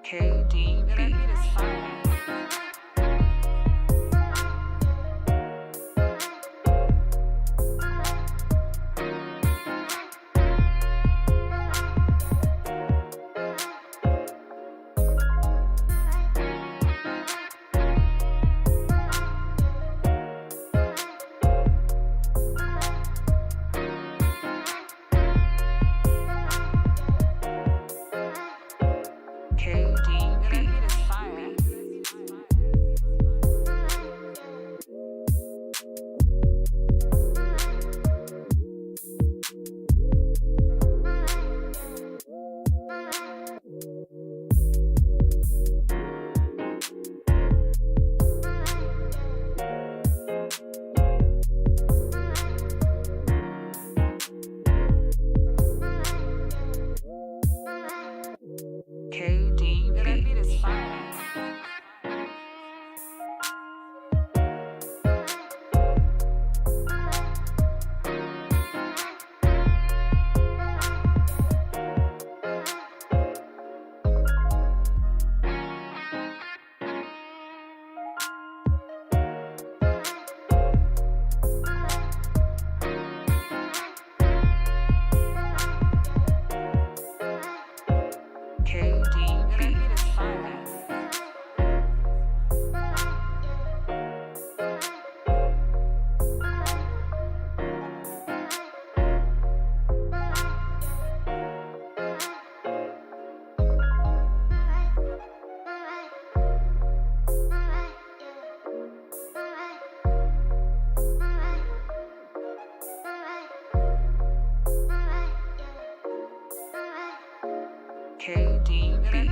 KDB. KDB.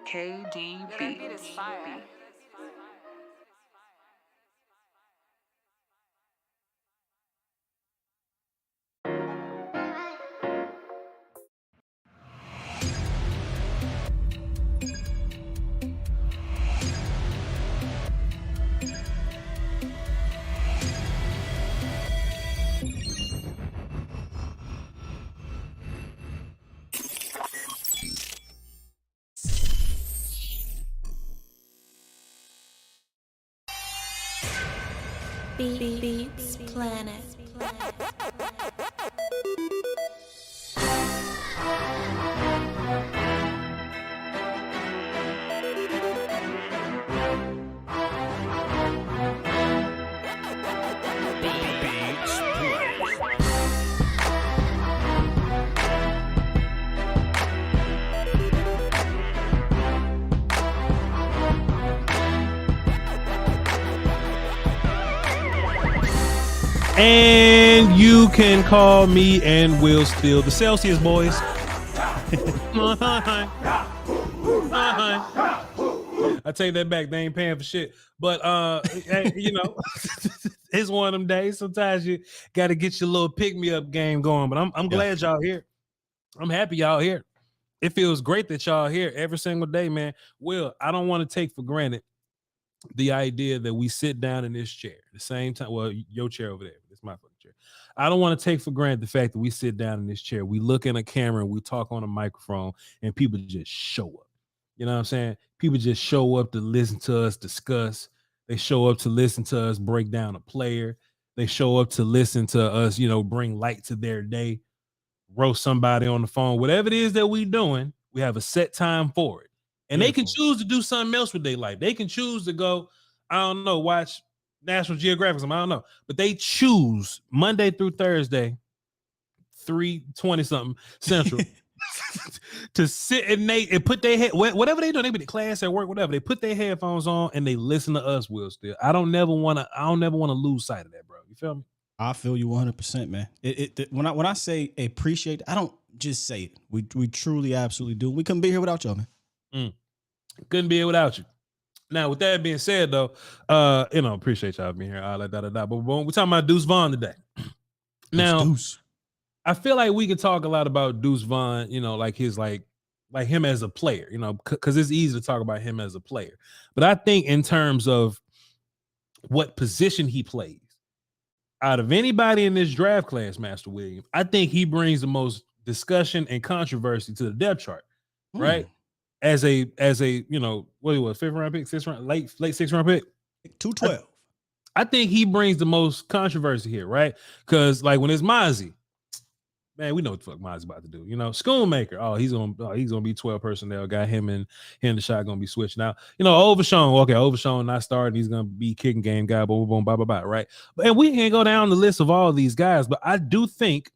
KDB. Beats Planet. And you can call me and Will Steele, the Celsius boys. I take that back. They ain't paying for shit. But you know, it's one of them days. Sometimes you got to get your little pick-me-up game going. But I'm glad y'all here. I'm happy y'all here. It feels great that y'all here every single day, man. Will, I don't want to take for granted the idea that we sit down in this chair the same time. Well, your chair over there. It's my fucking chair. I don't want to take for granted the fact that we sit down in this chair. We look in a camera and we talk on a microphone and people just show up. You know what I'm saying? People just show up to listen to us discuss. They show up to listen to us break down a player. They show up to listen to us, you know, bring light to their day, roast somebody on the phone. Whatever it is that we doing, we have a set time for it. And they can choose to do something else with their life. They can choose to go, I don't know, watch National Geographic. I don't know. But they choose Monday through Thursday, 3:20 something Central, to sit and put their head, whatever they do, they be in class at work, whatever. They put their headphones on and they listen to us, Will Steele. I don't never want to lose sight of that, bro. You feel me? I feel you 100%, man. When I say appreciate, I don't just say it. We truly, absolutely do. We couldn't be here without y'all, man. Couldn't be here without you. Now, with that being said, though, appreciate y'all being here. All that, But we're talking about Deuce Vaughn today. Now, Deuce. I feel like we could talk a lot about Deuce Vaughn, you know, like his like him as a player, you know, because it's easy to talk about him as a player. But I think in terms of what position he plays. Out of anybody in this draft class, Master William, I think he brings the most discussion and controversy to the depth chart, right? As a what he was, 5th round pick, 6th round, late 6th round pick, 212. I think he brings the most controversy here, right? Because like when it's Mozzie, man, we know what the fuck Mozzie's about to do. Schoonmaker, he's gonna be 12 personnel. Got him and the shot gonna be switched now. Overshown not starting. He's gonna be kicking game guy. Boom, boom, blah, blah, blah. Right, and we can't go down the list of all these guys, but I do think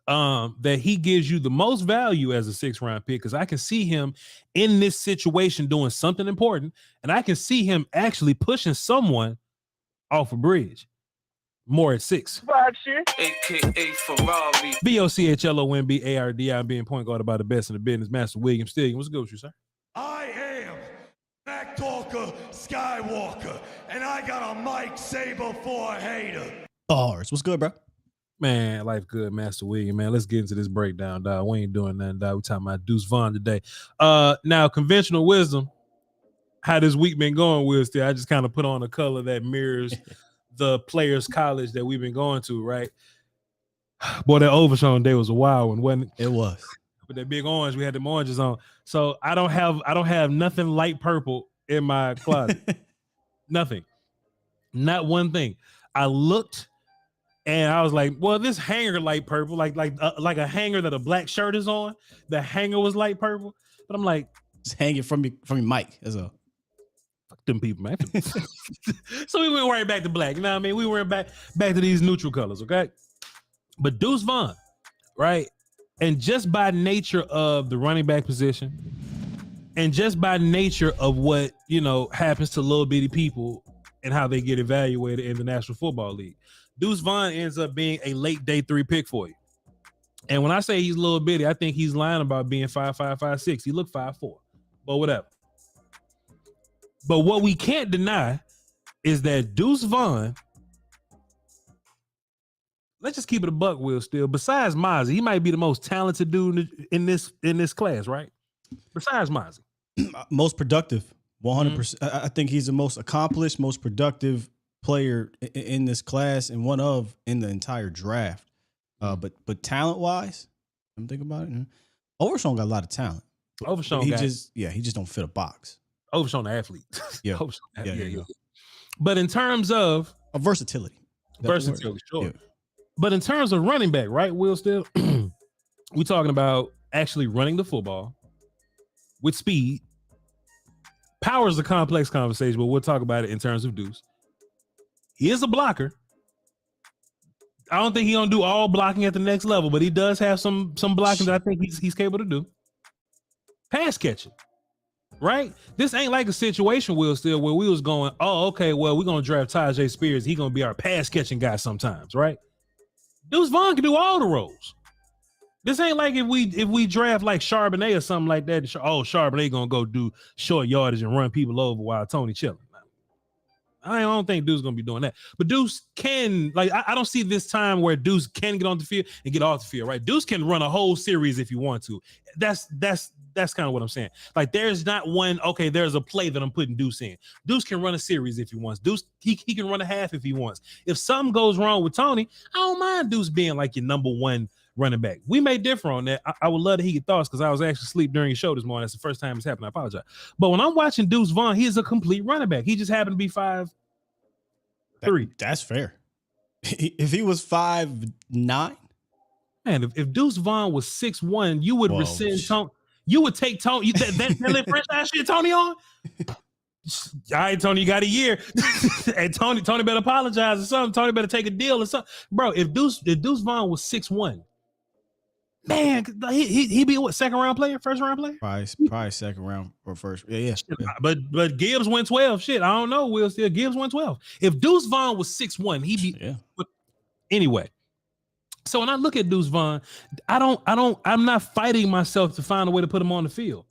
that he gives you the most value as a 6th round pick because I can see him in this situation doing something important, and I can see him actually pushing someone off a bridge. More at 6. AKA Ferrari. BOCHLONBARD. I'm being point guarded by the best in the business, Master William Steele. What's good with you, sir? I am Mac Talker Skywalker, and I got a mic saber for a hater. Bars. What's good, bro? Man, life good, Master William. Man, let's get into this breakdown, dog. We ain't doing nothing, dog. We talking about Deuce Vaughn today. Now, conventional wisdom, how this week been going, Will Steele, I just kind of put on a color that mirrors the players' college that we've been going to, right? Boy, that Overshown day was a wild one, wasn't it? It was. With that big orange, we had them oranges on. So I don't have nothing light purple in my closet. Nothing. Not one thing. I looked and I was like, well, this hanger light purple, like a hanger that a black shirt is on. The hanger was light purple. But I'm like, just hanging from your mic as a fuck them people, man. So we went right back to black. You know what I mean? We went back to these neutral colors, okay? But Deuce Vaughn, right? And just by nature of the running back position, and just by nature of what, happens to little bitty people and how they get evaluated in the National Football League, Deuce Vaughn ends up being a late day 3 pick for you. And when I say he's little bitty, I think he's lying about being 5'5", 5'6". He looked 5'4", but whatever. But what we can't deny is that Deuce Vaughn, let's just keep it a buck, Will Steele. Besides Mozzie, he might be the most talented dude in this class, right? Besides Mozzie. Most productive, 100%. I think he's the most accomplished, most productive player in this class and one of in the entire draft. But talent-wise, I'm thinking about it. Overshown got a lot of talent. Overshown he just don't fit a box. Overshown the athlete. Yeah. Yeah. But in terms of a versatility. Versatility, sure. Yeah. But in terms of running back, right, Will Steele, we're talking about actually running the football with speed. Power is a complex conversation, but we'll talk about it in terms of Deuce. He is a blocker. I don't think he's gonna do all blocking at the next level, but he does have some blocking that I think he's capable to do. Pass catching, right? This ain't like a situation, Will Steele, where we was going, oh, okay, well, we're gonna draft Tyjae Spears. He's gonna be our pass catching guy sometimes, right? Deuce Vaughn can do all the roles. This ain't like if we draft like Charbonnet or something like that. Oh, Charbonnet gonna go do short yardage and run people over while Tony chilling. I don't think Deuce gonna be doing that. But Deuce can, I don't see this time where Deuce can get on the field and get off the field, right? Deuce can run a whole series if he want to. That's kind of what I'm saying. Like, there's not one, okay, there's a play that I'm putting Deuce in. Deuce can run a series if he wants. Deuce, he can run a half if he wants. If something goes wrong with Tony, I don't mind Deuce being like your number one running back. We may differ on that. I would love to hear your thoughts because I was actually asleep during your show this morning. That's the first time it's happened. I apologize. But when I'm watching Deuce Vaughn, he is a complete running back. He just happened to be 5'3". That's fair. If he was 5'9", man, if Deuce Vaughn was 6'1", you would rescind Tony. You would take Tony. That franchise shit Tony on. All right, Tony, you got a year. And Tony better apologize or something. Tony better take a deal or something. Bro, if Deuce Vaughn was 6'1", man, he'd be what, second round player, first round player? Probably second round or first. Yeah. But Gibbs went 12. Shit, I don't know. Will Steele, Gibbs went 12. If Deuce Vaughn was 6'1", he'd be. Yeah. Anyway, so when I look at Deuce Vaughn, I'm not fighting myself to find a way to put him on the field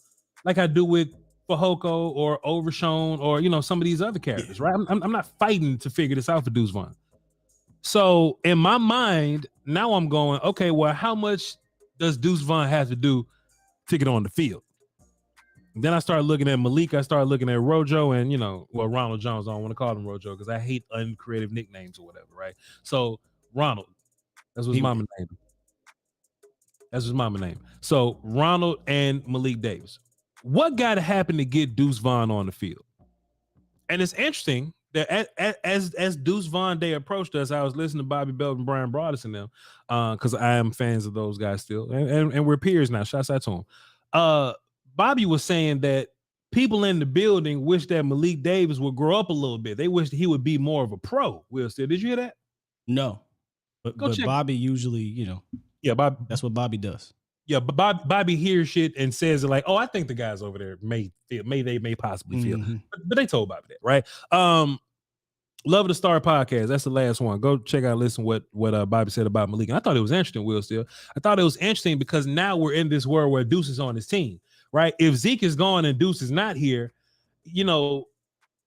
like I do with Fehoko or Overshown or some of these other characters, right? I'm not fighting to figure this out for Deuce Vaughn. So in my mind, now I'm going, okay, well, how much does Deuce Vaughn have to do to get on the field? Then I started looking at Malik. I started looking at Rojo and, Ronald Jones. I don't want to call him Rojo because I hate uncreative nicknames or whatever, right? So Ronald, that's what his mama named him. That's his mama name. So Ronald and Malik Davis. What got to happen to get Deuce Vaughn on the field? And it's interesting that as Deuce Vaughn Day approached us, I was listening to Bobby Belt and Brian Broaddus and them because I am fans of those guys still, and we're peers now. Shouts out to him. Bobby was saying that people in the building wish that Malik Davis would grow up a little bit. They wish that he would be more of a pro. Will Steele, did you hear that? No, but Bobby usually, yeah, Bobby. That's what Bobby does. Yeah, but Bobby hears shit and says it like, "Oh, I think the guys over there may possibly feel," but they told Bobby that, right? Love of the Star podcast. That's the last one. Go check out, listen what Bobby said about Malik. And I thought it was interesting, Will Steele. I thought it was interesting because now we're in this world where Deuce is on his team, right? If Zeke is gone and Deuce is not here,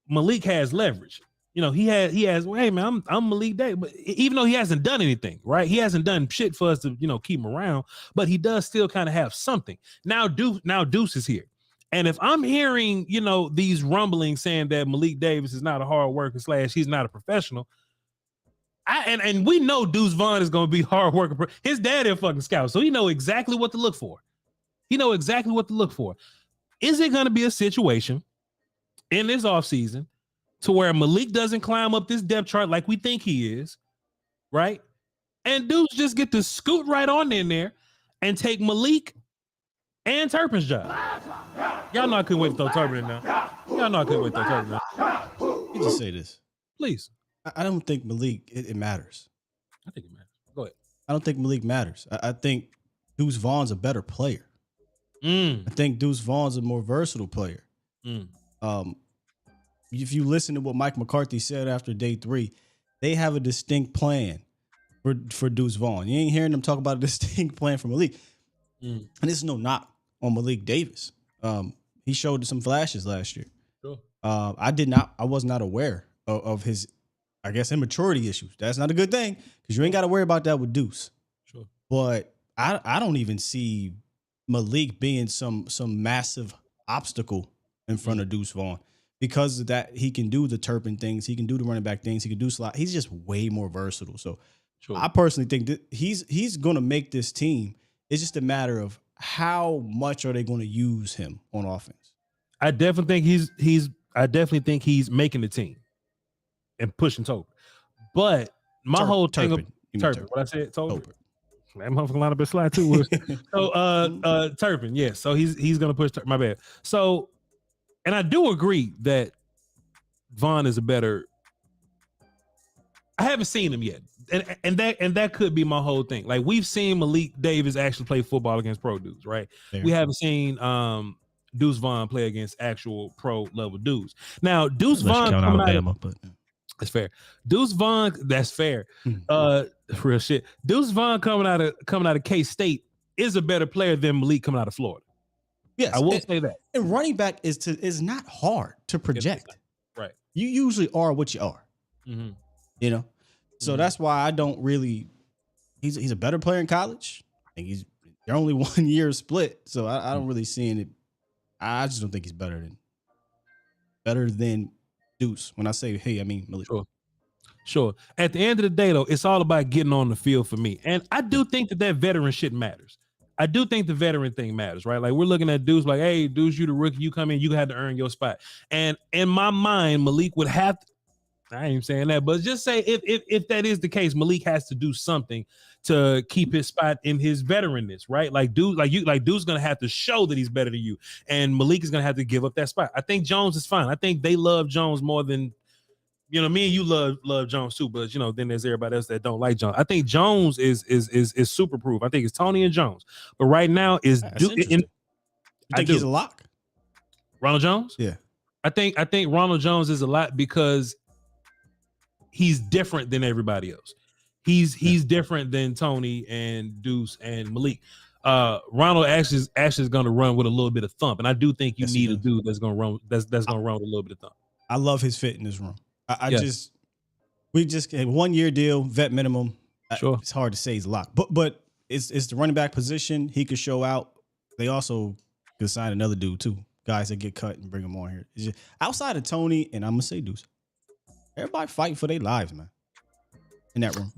Malik has leverage. He has. Well, hey man, I'm Malik Day, but even though he hasn't done anything, right? He hasn't done shit for us to keep him around, but he does still kind of have something. Now Deuce is here. And if I'm hearing, these rumblings saying that Malik Davis is not a hard worker / he's not a professional, and we know Deuce Vaughn is going to be hard worker. His dad is a fucking scout, so he know exactly what to look for. Is it going to be a situation in this offseason to where Malik doesn't climb up this depth chart like we think he is, right? And Deuce just get to scoot right on in there and take Malik and Turpin's job. Y'all know I couldn't wait to throw Turpin in now. Y'all know I couldn't wait to throw Turpin in. Let me just say this. Please. I don't think Malik, it matters. I think it matters. Go ahead. I don't think Malik matters. I think Deuce Vaughn's a better player. I think Deuce Vaughn's a more versatile player. If you listen to what Mike McCarthy said after day 3, they have a distinct plan for Deuce Vaughn. You ain't hearing them talk about a distinct plan for Malik. And this is no knock on Malik Davis. He showed some flashes last year. Sure. I was not aware of his, I guess, immaturity issues. That's not a good thing because you ain't got to worry about that with Deuce. Sure. But I don't even see Malik being some massive obstacle in front of Deuce Vaughn because of that. He can do the Turpin things. He can do the running back things. He can do slot. He's just way more versatile. So sure. I personally think that he's going to make this team. It's just a matter of how much are they going to use him on offense. I definitely think he's making the team and pushing Turpin. But my whole thing of Turpin, what I said, Turpin. That motherfucking line up a slide too. So Turpin, yes. So he's gonna push my bad. So, and I do agree that Vaughn is a better. I haven't seen him yet. And that could be my whole thing. Like we've seen Malik Davis actually play football against pro dudes, right? Fair. We haven't seen Deuce Vaughn play against actual pro level dudes. Now Deuce Vaughn coming Alabama, but that's fair. Deuce Vaughn, that's fair. Real shit. Deuce Vaughn coming out of K-State is a better player than Malik coming out of Florida. Yes, I will say that. And running back is not hard to project. Right. You usually are what you are. So that's why I don't really. He's a better player in college. I think they're only 1 year split, so I don't really see it. I just don't think he's better than Deuce. When I say hey, I mean Malik. Sure. At the end of the day, though, it's all about getting on the field for me, and I do think that veteran shit matters. I do think the veteran thing matters, right? Like we're looking at Deuce, like, hey, Deuce, you the rookie, you come in, you had to earn your spot, and in my mind, Malik would have to. I ain't saying that, but just say if that is the case, Malik has to do something to keep his spot in his veteranness, right? Like Dude's gonna have to show that he's better than you, and Malik is gonna have to give up that spot. I think Jones is fine. I think they love Jones more than me and you love Jones too, but then there's everybody else that don't like Jones. I think Jones is super proof. I think it's Tony and Jones, but right now is you think he's a lock? Ronald Jones? Yeah, I think Ronald Jones is a lot because he's different than everybody else. He's different than Tony and Deuce and Malik. Ronald actually is going to run with a little bit of thump, and I do think you need a dude that's going to run that's going to run with a little bit of thump. I love his fit in this room. We just had 1 year deal, vet minimum. Sure, it's hard to say he's a lock, but it's the running back position. He could show out. They also could sign another dude too. guys that get cut and bring them on here. It's just, outside of Tony, and I'm gonna say Deuce, everybody fighting for their lives, man, in that room.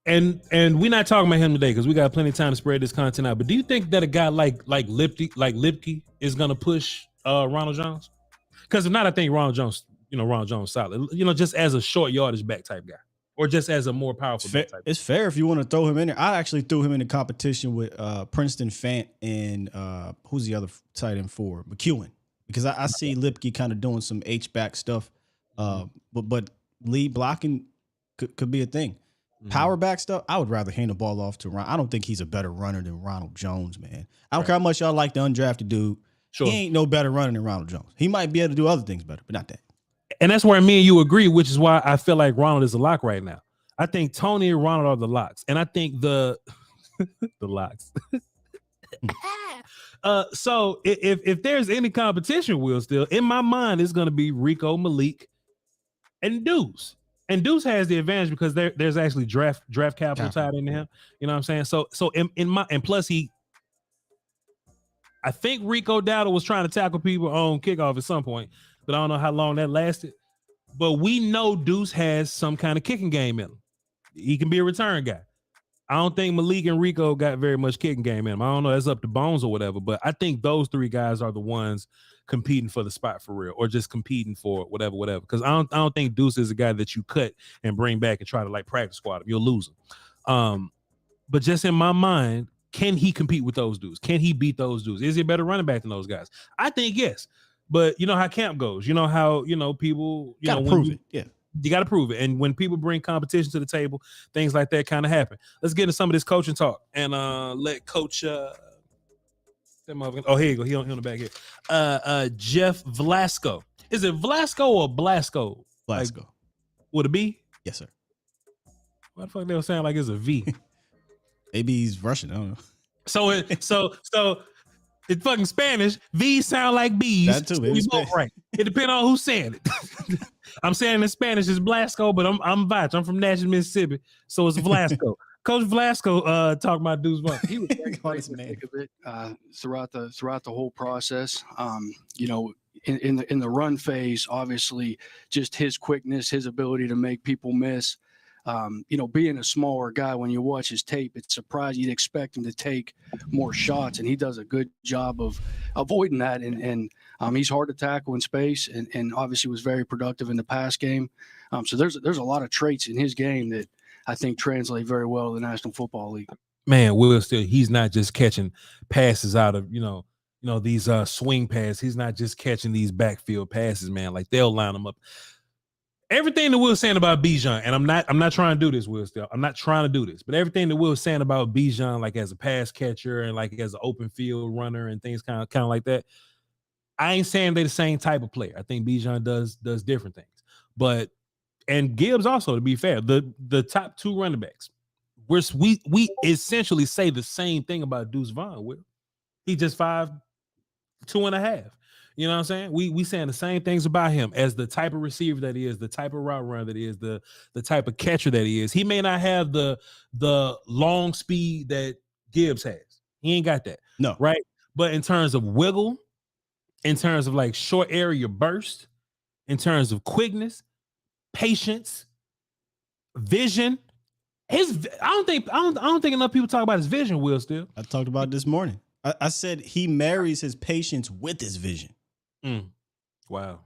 And we're not talking about him today because we got plenty of time to spread this content out. But do you think that a guy like Lipke is gonna push Ronald Jones? Because if not, I think Ronald Jones solid. Just as a short yardage back type guy, or just as a more powerful back type. It's fair if you want to throw him in there. I actually threw him in the competition with Princeton Fant and who's the other tight end for McEwen, because I see Lipke kind of doing some H-back stuff, but lead blocking could be a thing. Power back stuff, I would rather hand the ball off to Ron. I don't think he's a better runner than Ronald Jones, man. I don't care how much y'all like the undrafted dude. Sure. He ain't no better runner than Ronald Jones. He might be able to do other things better, but not that. And that's where me and you agree, which is why I feel like Ronald is a lock right now. I think Tony and Ronald are the locks. And I think the locks. So if there's any competition, Will, still, in my mind, it's going to be Rico, Malik, and Deuce. And Deuce has the advantage because there's actually draft capital tied into him. You know what I'm saying? So and plus I think Rico Dowdle was trying to tackle people on kickoff at some point, but I don't know how long that lasted. But we know Deuce has some kind of kicking game in him. He can be a return guy. I don't think Malik and Rico got very much kicking game in him. I don't know. That's up to Bones or whatever. But I think those three guys are the ones competing for the spot for real, or just competing for whatever. Because I don't think Deuce is a guy that you cut and bring back and try to like practice squad him. You'll lose him. But just in my mind, can he compete with those dudes? Can he beat those dudes? Is he a better running back than those guys? I think yes. But you know how camp goes. You know how people gotta prove it. Yeah. You got to prove it. And when people bring competition to the table, things like that kind of happen. Let's get into some of this coaching talk and let Coach here you go. He on the back here. Jeff Vlasco. Is it Vlasco or Blasco? Vlasco. Like, would it be? Yes, sir. Why the fuck they don't sound like it's a V? Maybe he's Russian. I don't know. So it's fucking Spanish. V's sound like B's. That too. So we both right. It depends on who's saying it. I'm saying in Spanish it's Blasco, but I'm Voch. I'm from Nashville, Mississippi, so it's Vlasco. Coach Vlasco talking about Deuce Vaughn. He was great of it throughout the whole process. In the run phase, obviously, just his quickness, his ability to make people miss. Being a smaller guy, when you watch his tape, it's surprising. You'd expect him to take more shots, and he does a good job of avoiding that. And he's hard to tackle in space, and obviously was very productive in the pass game. So there's a lot of traits in his game that I think translate very well to the National Football League. Man, Will still, he's not just catching passes out of these swing passes. He's not just catching these backfield passes, man. Like they'll line them up. Everything that Will's saying about Bijan, and I'm not trying to do this, Will, still. I'm not trying to do this, but everything that Will's saying about Bijan, like as a pass catcher and like as an open field runner and things kind of like that, I ain't saying they're the same type of player. I think Bijan does different things. And Gibbs also, to be fair, the top two running backs, we essentially say the same thing about Deuce Vaughn, Will. He just 5'2.5". You know what I'm saying? We saying the same things about him as the type of receiver that he is, the type of route runner that he is, the type of catcher that he is. He may not have the long speed that Gibbs has. He ain't got that. No. Right? But in terms of wiggle, in terms of like short area burst, in terms of quickness, patience, vision, I don't think enough people talk about his vision, Will, still. I talked about it this morning. I said he marries his patience with his vision. Wow.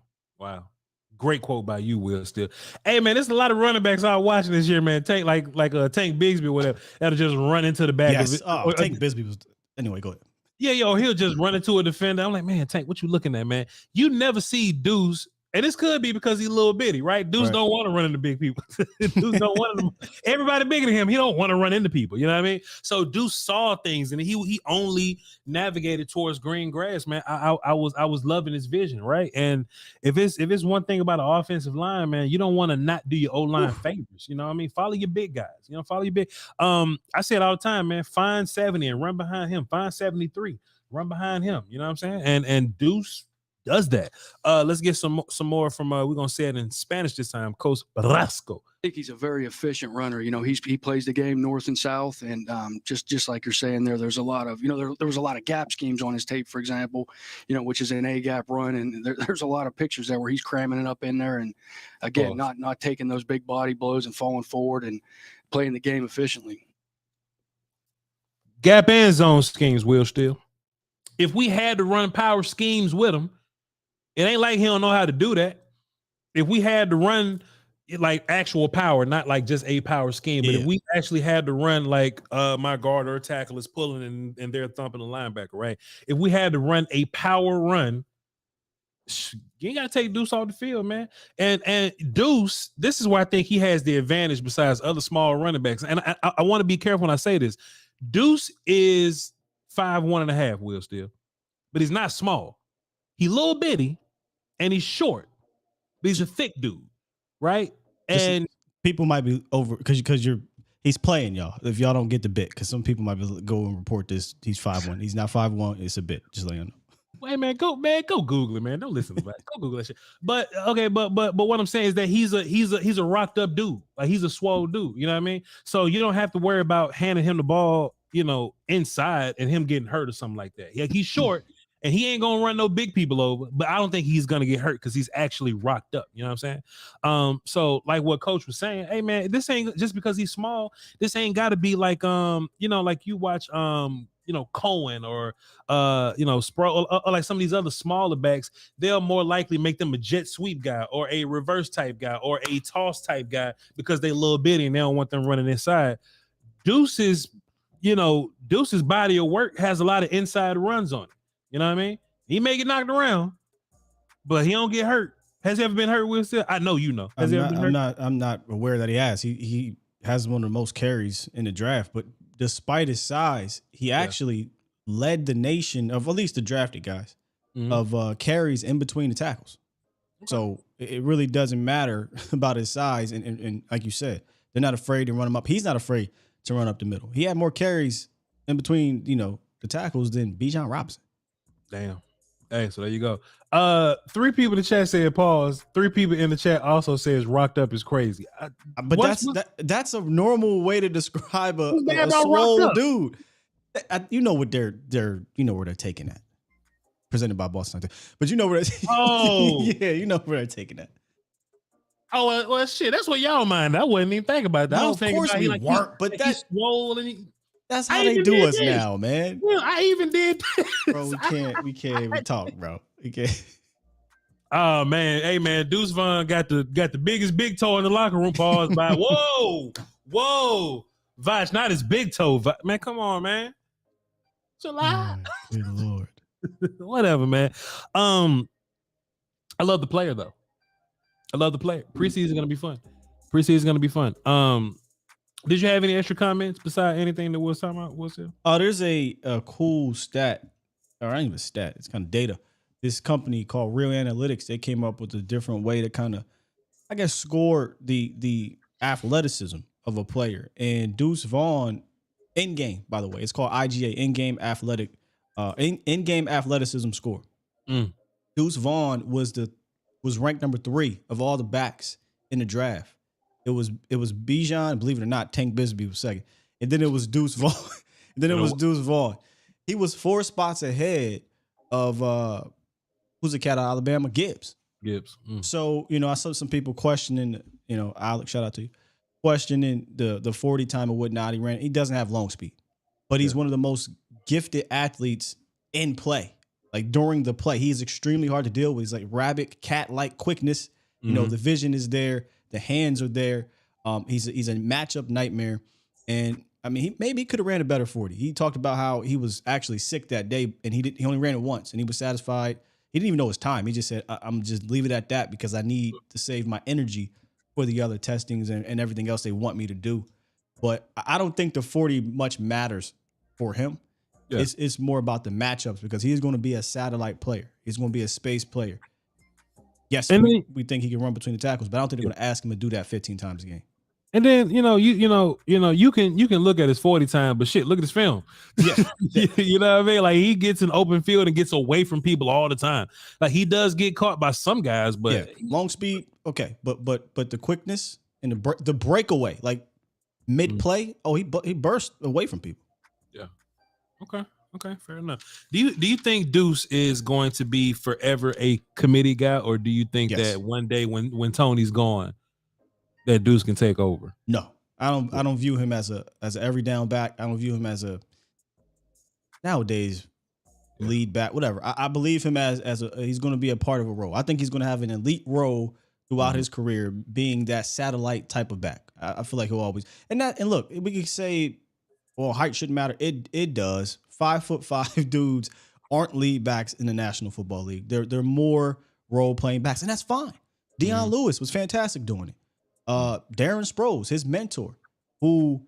Great quote by you, Will, still. Hey, man, there's a lot of running backs I was watching this year, man. Tank Tank Bigsby or whatever, that'll just run into the back of it. Tank Bigsby was anyway, go ahead. Yeah, he'll just run into a defender. I'm like, man, Tank, what you looking at, man? You never see Deuce. And this could be because he's a little bitty, right? Dudes don't want to run into big people. Dudes don't want to. Everybody bigger than him, he don't want to run into people. You know what I mean? So Deuce saw things, and he only navigated towards green grass, man. I was loving his vision, right? And if it's one thing about an offensive line, man, you don't want to not do your O-line favors. You know what I mean? Follow your big guys. Follow your big. I say it all the time, man. Find 70 and run behind him. Find 73, run behind him. You know what I'm saying? And Deuce does that. Let's get some more from we're gonna say it in Spanish this time. Coach Brasco. I think he's a very efficient runner. You know, he plays the game north and south, and just like you're saying there's a lot of, you know, there was a lot of gap schemes on his tape, for example, you know, which is an A gap run, and there's a lot of pictures there where he's cramming it up in there, and again, not taking those big body blows and falling forward and playing the game efficiently. Gap and zone schemes, Will Steele. If we had to run power schemes with him, it ain't like he don't know how to do that. If we had to run like actual power, not like just a power scheme, but if we actually had to run like my guard or tackle is pulling and they're thumping the linebacker, right? If we had to run a power run, you ain't got to take Deuce off the field, man. And Deuce, this is where I think he has the advantage besides other small running backs. And I want to be careful when I say this. Deuce is 5'1.5", Will Steele, but he's not small. He's a little bitty and he's short, but he's a thick dude, right? And people might be over because he's playing y'all. If y'all don't get the bit, because some people might go and report this. He's 5'1". He's not 5'1". It's a bit. Just let you know. Wait, man, go Google it, man. Don't listen to that. Go Google that shit. But okay, but what I'm saying is that he's a rocked up dude. Like he's a swole dude. You know what I mean? So you don't have to worry about handing him the ball, you know, inside and him getting hurt or something like that. Yeah, he's short. And he ain't gonna run no big people over, but I don't think he's gonna get hurt because he's actually rocked up. You know what I'm saying? So like what Coach was saying, hey man, this ain't just because he's small. This ain't got to be like you know, like you watch you know, Cohen or you know, Sproul or like some of these other smaller backs. They'll more likely make them a jet sweep guy or a reverse type guy or a toss type guy because they a little bitty and they don't want them running inside. Deuce's body of work has a lot of inside runs on it. You know what I mean? He may get knocked around, but he don't get hurt. Has he ever been hurt, Will Steele? I know you know. Has he ever been hurt? I'm not aware that he has. He has one of the most carries in the draft, but despite his size, he actually led the nation of at least the drafted guys of carries in between the tackles. Okay. So it really doesn't matter about his size. And like you said, they're not afraid to run him up. He's not afraid to run up the middle. He had more carries in between, you know, the tackles than Bijan Robinson. Damn. Hey, so there you go. 3 people in the chat said pause. 3 people in the chat also says rocked up is crazy. But that's a normal way to describe a swole dude. You know what they're where they're taking that. Presented by Boston. But you know where yeah, you know where they're taking that. Oh well, shit. That's what y'all mind. I wouldn't even think about that. No, I was thinking about we weren't, but that's swole and that's how they do us now, man. Well, I even did this. Bro, we can't even talk, bro. We can't. Oh man, hey man, Deuce Vaughn got the biggest big toe in the locker room. Pause by whoa, Voch, not his big toe, man. Come on, man. July. Good Lord. Whatever, man. I love the player though. I love the player. Preseason gonna be fun. Did you have any extra comments besides anything that we was talking about? What's it? Oh, there's a cool stat, or not even a stat. It's kind of data. This company called Real Analytics, they came up with a different way to kind of, I guess, score the athleticism of a player. And Deuce Vaughn, in game, by the way, it's called IGA, in-game athleticism score. Deuce Vaughn was ranked number 3 of all the backs in the draft. It was Bijan, believe it or not, Tank Bisbee was second. And then it was Deuce Vaughn. He was 4 spots ahead of who's the cat out of Alabama? Gibbs. So, you know, I saw some people questioning, you know, Alex, shout out to you, questioning the 40 time and whatnot. He doesn't have long speed, but he's one of the most gifted athletes in play. Like during the play, he is extremely hard to deal with. He's like rabbit, cat-like quickness. You know, the vision is there. The hands are there. He's a matchup nightmare. And I mean, he could have ran a better 40. He talked about how he was actually sick that day and he only ran it once and he was satisfied. He didn't even know his time. He just said, I'm just leave it at that because I need to save my energy for the other testings and everything else they want me to do. But I don't think the 40 much matters for him. Yeah. It's more about the matchups because he's going to be a satellite player. He's going to be a space player. Yes, we think he can run between the tackles, but I don't think they're going to ask him to do that 15 times a game. And then you can look at his 40 time, but shit, look at his film. Yeah. You know what I mean? Like he gets an open field and gets away from people all the time. Like he does get caught by some guys, but long speed, okay, but the quickness and the breakaway, like mid play, he burst away from people. Yeah. Okay, fair enough. Do you think Deuce is going to be forever a committee guy, or do you think that one day when Tony's gone, that Deuce can take over? No, I don't view him as an every down back. I don't view him as a nowadays lead back, whatever. I believe him as he's going to be a part of a role. I think he's going to have an elite role throughout his career, being that satellite type of back. I feel like he'll always and look, we can say, well, height shouldn't matter. It does. 5'5" dudes aren't lead backs in the National Football League. They're more role playing backs, and that's fine. Deion Lewis was fantastic doing it. Darren Sproles, his mentor, who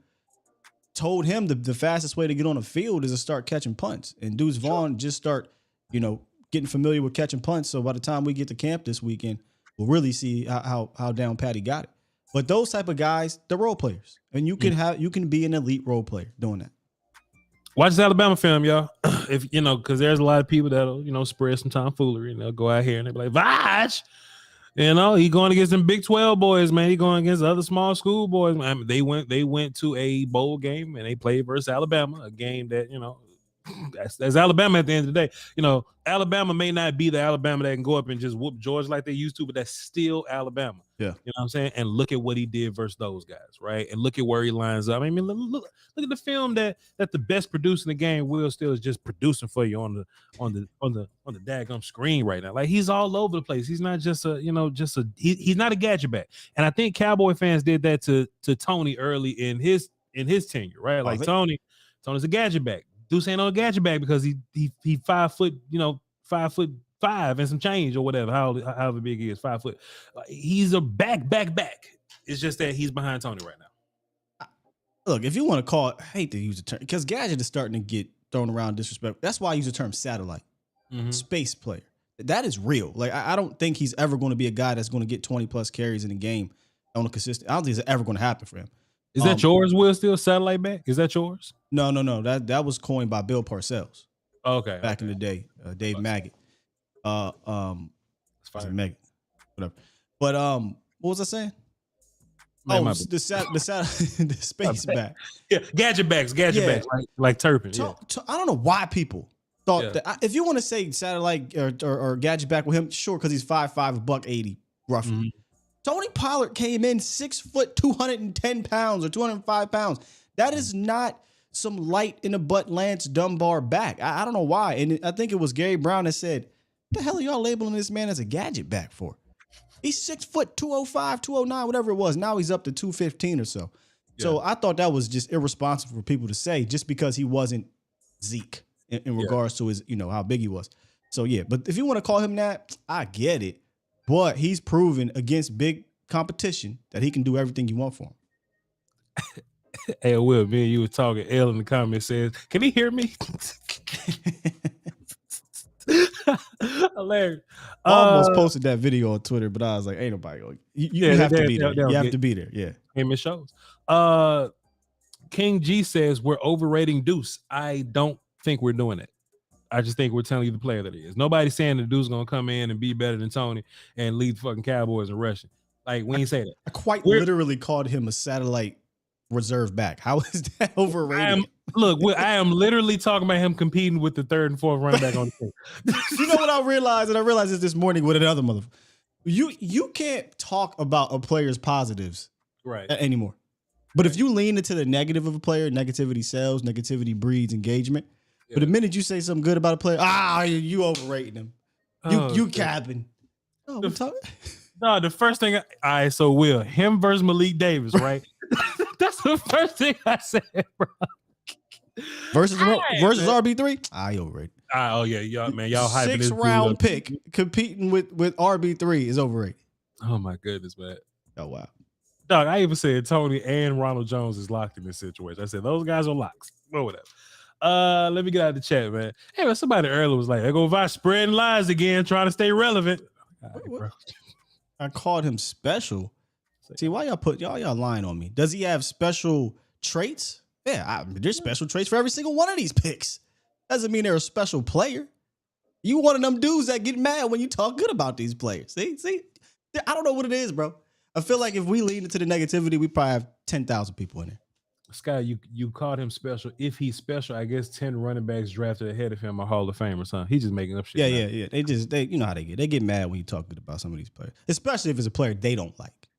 told him the fastest way to get on the field is to start catching punts. And Deuce Vaughn just start, getting familiar with catching punts. So by the time we get to camp this weekend, we'll really see how down pat he got it. But those type of guys, they're role players, and you can be an elite role player doing that. Watch this Alabama film, y'all. If because there's a lot of people that'll spread some tomfoolery and they'll go out here and they'll be like, Voch, he going against them Big 12 boys, man. He going against other small school boys. I mean, they went to a bowl game and they played versus Alabama, a game that that's Alabama at the end of the day. Alabama may not be the Alabama that can go up and just whoop Georgia like they used to, but that's still Alabama. Yeah. You know what I'm saying? And look at what he did versus those guys, right? And look at where he lines up. I mean, look at the film that the best producer in the game, Will Steele, is just producing for you on the daggum screen right now. Like he's all over the place. He's not just he's not a gadget back. And I think Cowboy fans did that to Tony early in his tenure, right? Like Tony's a gadget back. Deuce ain't no gadget back because he 5 foot, 5'5" and some change or whatever, however big he is, 5 foot. He's a back. It's just that he's behind Tony right now. Look, if you want to call it, I hate to use the term because gadget is starting to get thrown around disrespect. That's why I use the term satellite, space player. That is real. Like I don't think he's ever going to be a guy that's going to get 20 plus carries in a game on a consistent. I don't think it's ever going to happen for him. Is that yours, Will Steele? Satellite back? Is that yours? No. That was coined by Bill Parcells. Okay. Back in the day, Dave Maggot. Megan, whatever. But what was I saying? Man, the space back. Yeah, gadget backs, like Turpin. I don't know why people thought that. If you want to say satellite or gadget back with him, sure, because he's 5'5", $180 roughly. Mm-hmm. Tony Pollard came in 6 foot, 210 pounds or 205 pounds. That is not some light in the butt Lance Dunbar back. I don't know why. And I think it was Gary Brown that said, "What the hell are y'all labeling this man as a gadget back for? He's 6 foot, 205, 209, whatever it was. Now he's up to 215 or so." Yeah. So I thought that was just irresponsible for people to say just because he wasn't Zeke in regards to his, how big he was. So yeah, but if you want to call him that, I get it. But he's proven against big competition that he can do everything you want for him. Hey, Will, me and you were talking. L in the comments says, "Can he hear me?" Hilarious. Almost posted that video on Twitter, but I was like, "Ain't nobody going." You have to be there. You have to be there. Yeah. It shows. King G says we're overrating Deuce. I don't think we're doing it. I just think we're telling you the player that he is. Nobody's saying the Deuce gonna come in and be better than Tony and lead the fucking Cowboys in rushing. Like we ain't say that. I literally called him a satellite reserve back. How is that overrated? I am literally talking about him competing with the third and fourth running back on the team. You know what I realized? And I realized this morning with another motherfucker. You can't talk about a player's positives anymore. But if you lean into the negative of a player, negativity sells, negativity breeds engagement. But the minute you say something good about a player, you overrating him. You capping. Oh, we're talking. No, the first thing so Will, him versus Malik Davis, right? That's the first thing I said, bro. Versus RB3? I overrated. Oh yeah, y'all hyping this 6th-round pick competing with RB3 is overrated. Oh my goodness, man. Oh wow. Dog, I even said Tony and Ronald Jones is locked in this situation. I said those guys are locks. Well, whatever. Let me get out of the chat, man. Hey, man, somebody earlier was like, "There go Voch spreading lies again, trying to stay relevant." Right, bro. I called him special. See, why y'all lying on me? Does he have special traits? Yeah, there's special traits for every single one of these picks. Doesn't mean they're a special player. You one of them dudes that get mad when you talk good about these players. See, I don't know what it is, bro. I feel like if we lean into the negativity, we probably have 10,000 people in there. Sky, you called him special. If he's special, I guess 10 running backs drafted ahead of him are Hall of Famers, huh? He's just making up shit. Yeah. They you know how they get. They get mad when you talk good about some of these players, especially if it's a player they don't like.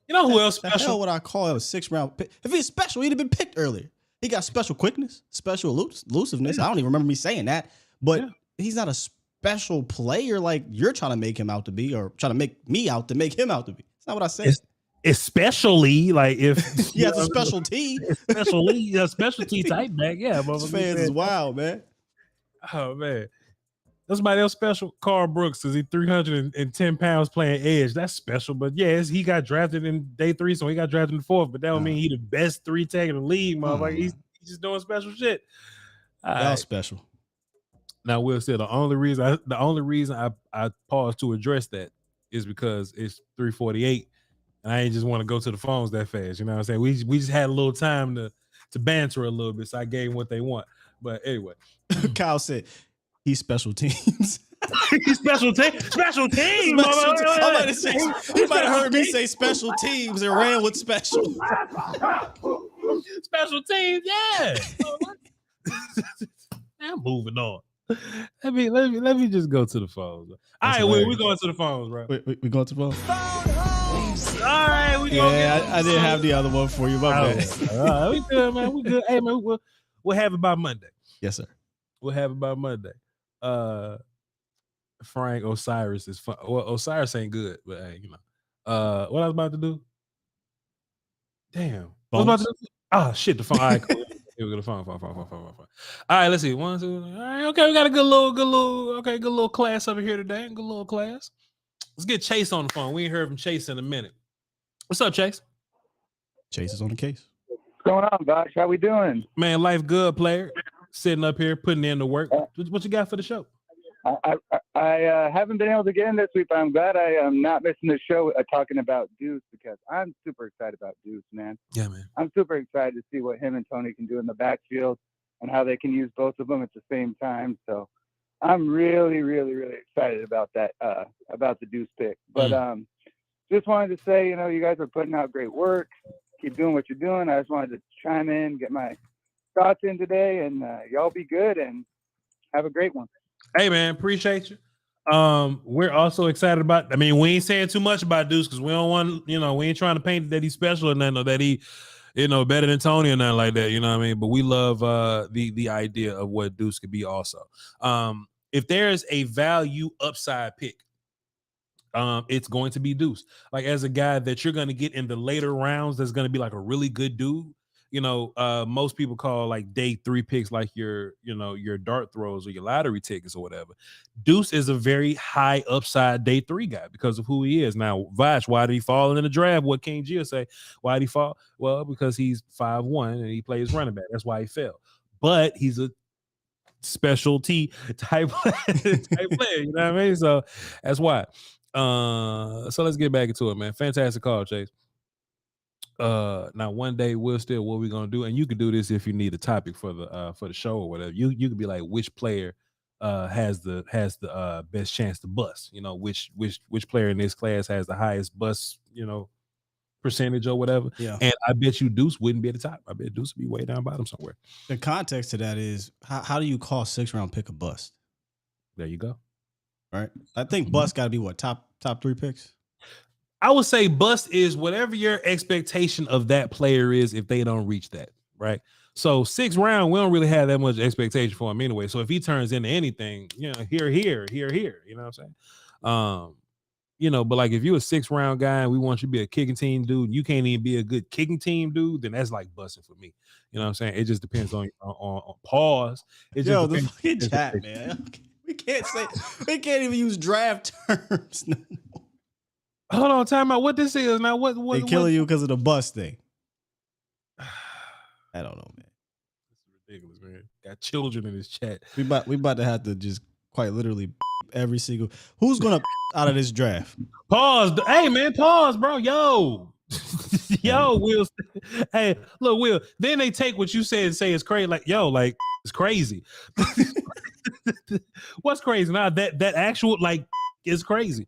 You know who else The special? hell would I call him a 6th round pick? If he's special, he'd have been picked earlier. He got special quickness, special elusiveness. I don't even remember me saying that, but he's not a special player like you're trying to make him out to be, or trying to make me out to make him out to be. That's not what I said. Especially like if he has a specialty, a specialty type back. Yeah, these fans is wild, man. Oh man, that's somebody else special. Carl Brooks, is he 310 pounds playing edge? That's special, but yes, he got drafted in day 3, so he got drafted in the 4th. But that don't mean he the best 3 tag in the league, motherfucker. He's just doing special shit. Y'all special. Now, Will said the only reason I paused to address that is because it's 3:48. And I ain't just want to go to the phones that fast. You know what I'm saying? We just had a little time to banter a little bit, so I gave them what they want. But anyway. Kyle said he's special teams. He's special teams. Special teams. He might have heard me say special teams and ran with special. Special teams, yeah. I'm moving on. Let me just go to the phones. All right, we're going to the phones, bro. We going to the phones? All right, we go. Yeah, I didn't have the other one for you. My bad. All right, we good, man. We good. Hey, man, we'll have it by Monday. Yes, sir. We'll have it by Monday. Frank Osiris is fun. Well, Osiris ain't good, but hey, you know. What I was about to do? Damn. What was about to do? Ah, shit, the phone. All right, cool. Here we go. The phone. All right, let's see. 1, 2. All right, okay. We got a good little class over here today. Good little class. Let's get Chase on the phone. We ain't heard from Chase in a minute. What's up, Chase? Chase is on the case. What's going on, Voch? How we doing? Man, life good, player. Sitting up here, putting in the work. What you got for the show? I haven't been able to get in this week, but I'm glad I am not missing the show talking about Deuce, because I'm super excited about Deuce, man. Yeah, man. I'm super excited to see what him and Tony can do in the backfield and how they can use both of them at the same time. So I'm really, really, really excited about that, about the Deuce pick. But just wanted to say, you guys are putting out great work. Keep doing what you're doing. I just wanted to chime in, get my thoughts in today, and y'all be good and have a great one. Hey, man, appreciate you. We're also excited about, we ain't saying too much about Deuce because we don't want, we ain't trying to paint that he's special or nothing, or that he, better than Tony or nothing like that, you know what I mean? But we love the idea of what Deuce could be also. If there's a value upside pick, it's going to be Deuce. Like, as a guy that you're going to get in the later rounds, that's going to be like a really good dude. Most people call like day 3 picks like your dart throws or your lottery tickets or whatever. Deuce is a very high upside day 3 guy because of who he is. Now, Voch, why did he fall in the draft? What King Gia say? Why did he fall? Well, because he's 5'1" and he plays running back. That's why he fell. But he's a specialty type player, you know what I mean? So that's why. So let's get back into it, man. Fantastic call, Chase. Now one day we'll still what we're gonna do, and you can do this if you need a topic for the show or whatever. You can be like, which player has the best chance to bust? Which player in this class has the highest bust, percentage or whatever. Yeah. And I bet you Deuce wouldn't be at the top. I bet Deuce would be way down bottom somewhere. The context to that is how do you call 6th round pick a bust? There you go. Right. I think bust got to be what, top 3 picks? I would say bust is whatever your expectation of that player is if they don't reach that, right? So 6th round, we don't really have that much expectation for him anyway. So if he turns into anything, here, you know what I'm saying? But like if you're a 6th round guy and we want you to be a kicking team dude, and you can't even be a good kicking team dude, then that's like busting for me. You know what I'm saying? It just depends on pause. It just the fucking chat, man. We can't even use draft terms no more. Hold on, time out. What this is now? What they killing you because of the bus thing? I don't know, man. This is ridiculous, man. Got children in this chat. We about to have to just quite literally every single. Who's gonna out of this draft? Pause. Hey, man, pause, bro. Yo, Yo, Will. Hey, look, Will. Then they take what you said and say it's crazy. Like, yo, like it's crazy. What's crazy? Now that actual like is crazy.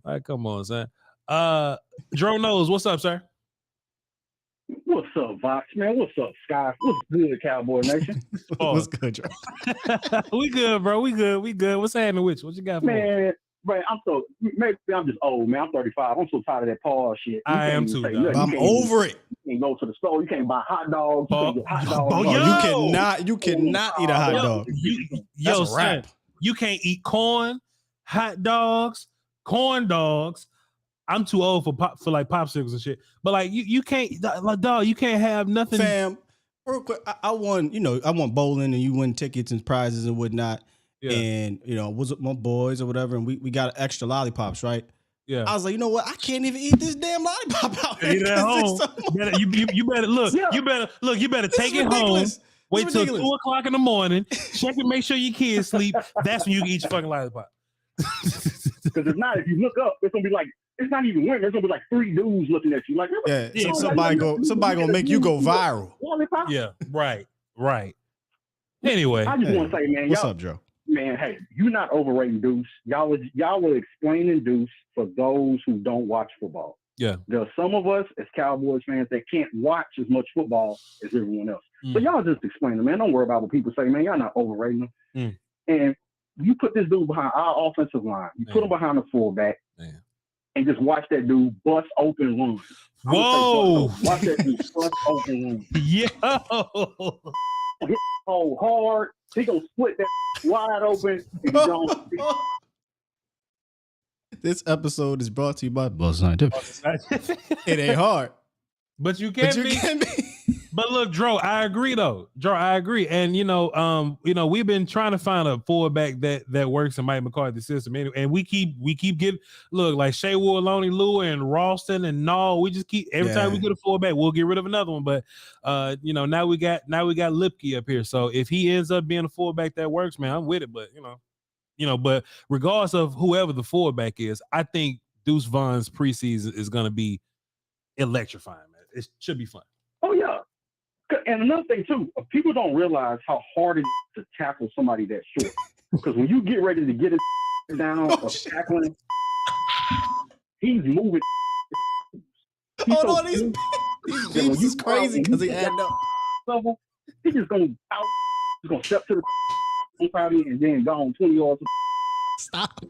All right, come on, son. Drone knows. What's up, sir? What's up, Voch, man? What's up, Sky? What's good, Cowboy Nation? What's good, Joe? We good, bro. We good. What's happening with you? What you got for man? Right, maybe I'm just old, man. I'm 35. I'm so tired of that Paul shit. I am too. I'm over it. You can't go to the store. You can't buy hot dogs. You can't get hot dogs. You cannot eat a hot dog. Yo, son, you can't eat corn, hot dogs, corn dogs. I'm too old for like popsicles and shit. But like you can't, like, dog, you can't have nothing. Fam, real quick, I won bowling and you win tickets and prizes and whatnot. Yeah. And was with my boys or whatever, and we got extra lollipops, right? Yeah. I was like, you know what? I can't even eat this damn lollipop out here. At home. You better look. Yeah. You better take it home. Wait till 2:00 in the morning. Check and make sure your kids sleep. That's when you can eat your fucking lollipop. Because if not, if you look up, it's gonna be like, it's not even women. There's gonna be like 3 dudes looking at you. Like, so somebody gonna make you go viral. Yeah, right. Anyway, I just want to say, man, what's up, Joe? Man, hey, you're not overrating Deuce. Y'all were explaining Deuce for those who don't watch football. Yeah. There are some of us as Cowboys fans that can't watch as much football as everyone else. So y'all just explain it, man. Don't worry about what people say, man. Y'all not overrating them. And you put this dude behind our offensive line. You put him behind the fullback. And just watch that dude bust open runs. Whoa! Watch that dude bust open runs. Yo! Hit so hard. He gonna split that wide open. And don't. This episode is brought to you by Buzz Scientific. It ain't hard, but you can be. But look, Dro, I agree though. I agree, and we've been trying to find a fullback that works in Mike McCarthy's system, and we keep getting like Shea Ward, Lonnie Lou, and Ralston, and Nall. We just keep every time we get a fullback, we'll get rid of another one. But now we got Lipke up here, so if he ends up being a fullback that works, man, I'm with it. But but regardless of whoever the fullback is, I think Deuce Vaughn's preseason is going to be electrifying, man. It should be fun. Oh yeah. And another thing too, people don't realize how hard it is to tackle somebody that short. Because when you get ready to get it down or tackling, he's moving. These beats is crazy because he had no. He's just gonna step to the probably and then gone 20 yards. Stop.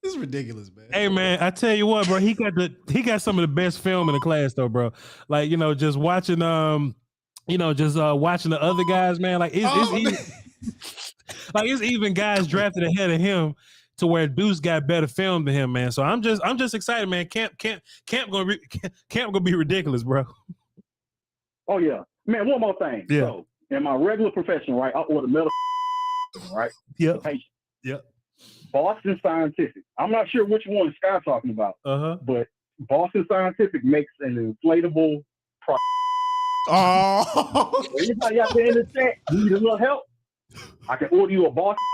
This is ridiculous, man. Hey, man, I tell you what, bro, he got some of the best film in the class, though, bro. Like, just watching, watching the other guys, man. Like, it's even guys drafted ahead of him to where Deuce got better film than him, man. So I'm just excited, man. Camp gonna be ridiculous, bro. Oh yeah, man. One more thing. Yeah. So, in my regular profession, right, I order medical, right? Yep. Yep. Boston Scientific. I'm not sure which one Sky's talking about, but Boston Scientific makes an inflatable product. Oh, anybody out there in the chat need a little help? I can order you a Boston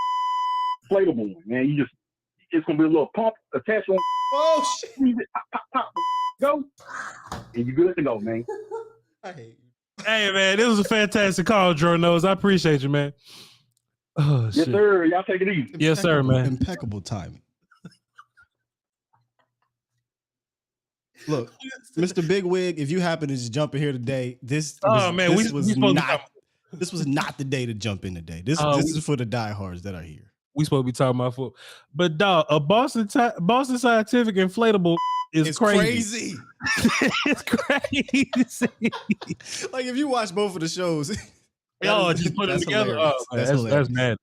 inflatable one, man. It's gonna be a little pump attached on. Oh shit! Pop, go, and you're good to go, man. I hate you. Hey, man, this was a fantastic call, Drew Knows. I appreciate you, man. Oh, yes, shit. sir. Y'all take it easy. Yes, sir, man. Impeccable timing. Look, Mr. Bigwig, if you happen to just jump in here today, this was not the day to jump in today. This is for the diehards that are here. We supposed to be talking about football, but dog, a Boston Scientific inflatable is crazy. It's crazy. Like if you watch both of the shows. Just put them together. Oh, that's mad.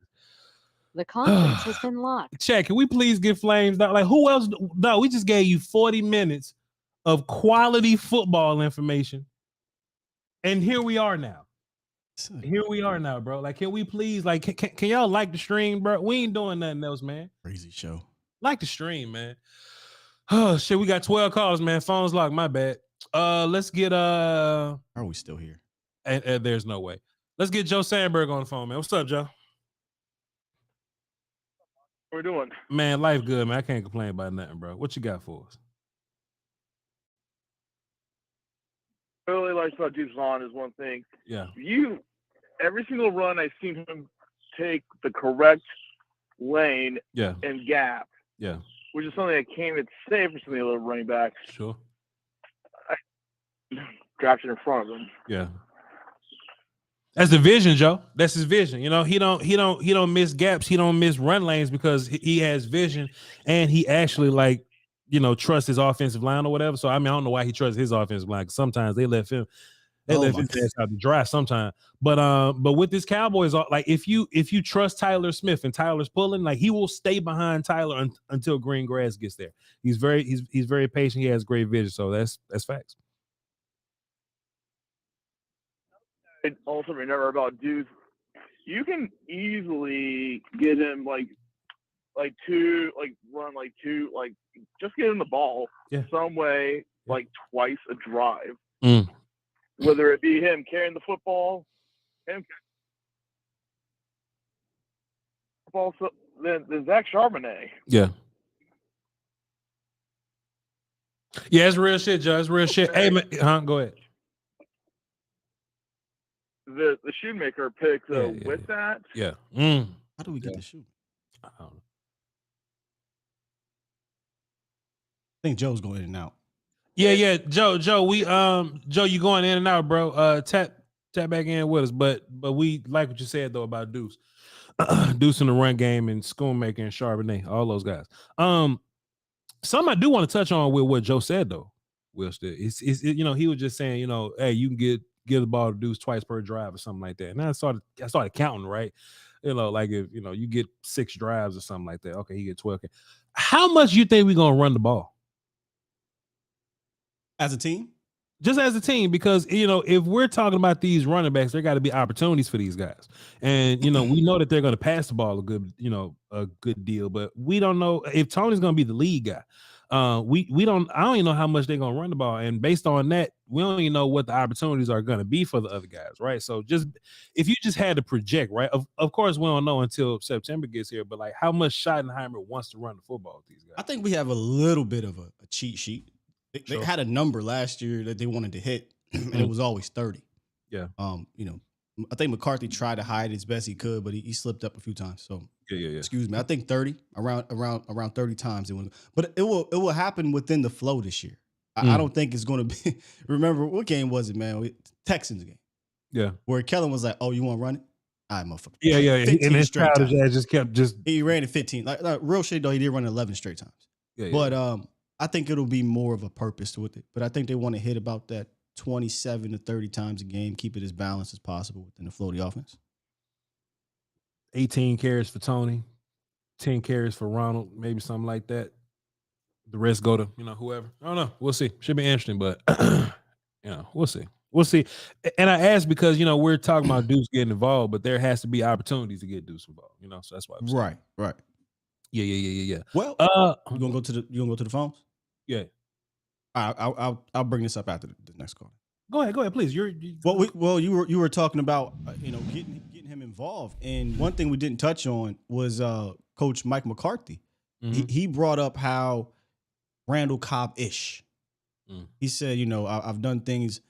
The conference has been locked. Check. Can we please get Flames? Like who else? No, we just gave you 40 minutes of quality football information, and here we are now. Bro. Like, can we please? Like, can y'all like the stream, bro? We ain't doing nothing else, man. Crazy show. Like the stream, man. Oh shit, we got 12 calls, man. Phone's locked. My bad. Let's get Are we still here? And there's no way. Let's get Joe Sandberg on the phone, man. What's up, Joe? What we doing? Man, life good, man. I can't complain about nothing, bro. What you got for us? really likes about Deuce Vaughn is one thing. Yeah. Every single run I've seen him take the correct lane and gap. Yeah. Which is something I can't even say for some of the other running backs. Sure. Drafted in front of him. Yeah. That's the vision, Joe. That's his vision. You know, he don't miss gaps. He don't miss run lanes because he has vision, and he actually trusts his offensive line or whatever. So I mean, I don't know why he trusts his offensive line. Sometimes they left him out to dry sometimes. But with this Cowboys, like if you trust Tyler Smith and Tyler's pulling, like he will stay behind Tyler until green grass gets there. He's very patient. He has great vision. So that's facts. I also remember about Deuce, you can easily get him just get him the ball some way, like twice a drive. Whether it be him carrying the football, then Zach Charbonnet. Yeah. Yeah, it's real shit, Joe. It's real shit. Hey, man, go ahead. The Shoemaker pick with that. Yeah. How do we get the shoe? I don't know. I think Joe's going in and out. Yeah. Joe, we Joe, you going in and out, bro. Tap back in with us, but we like what you said though about Deuce. Deuce in the run game and Schoonmaker and Charbonnet, all those guys. Something I do want to touch on with what Joe said though. Will still, he was just saying, hey, you can give the ball to Deuce twice per drive or something like that. And I started counting, right? Like if you get 6 drives or something like that. Okay, he get 12. How much you think we're gonna run the ball as a team? Just as a team, because if we're talking about these running backs, there got to be opportunities for these guys, and we know that they're going to pass the ball a good deal, but we don't know if Tony's going to be the lead guy. I don't even know how much they're going to run the ball, and based on that, we don't even know what the opportunities are going to be for the other guys, right? So if you just had to project, right? Of course, we don't know until September gets here, but like how much Schottenheimer wants to run the football with these guys. I think we have a little bit of a cheat sheet. They had a number last year that they wanted to hit, and it was always 30. Yeah. I think McCarthy tried to hide as best he could, but he slipped up a few times. So yeah. Excuse me. I think 30 around 30 times but it will happen within the flow this year. I don't think it's going to be. Remember what game was it, man? Texans game. Yeah. Where Kellen was like, "Oh, you want to run it?" All right, motherfucker. Yeah. And his straight times. just kept He ran it 15. Like real shit though. He did run it 11 straight times. Yeah. But I think it'll be more of a purpose with it. But I think they want to hit about that 27 to 30 times a game, keep it as balanced as possible within the flow of the offense. 18 carries for Tony, 10 carries for Ronald, maybe something like that. The rest go to, whoever. I don't know. We'll see. Should be interesting, but, we'll see. We'll see. And I asked because, we're talking about Deuce getting involved, but there has to be opportunities to get Deuce involved, so that's why I'm saying. Right. Yeah. Well, you gonna go to the phones? Yeah. I'll bring this up after the next call. Go ahead, please. You were talking about getting him involved, and one thing we didn't touch on was Coach Mike McCarthy. Mm-hmm. He brought up how Randall Cobb-ish. He said, I've done things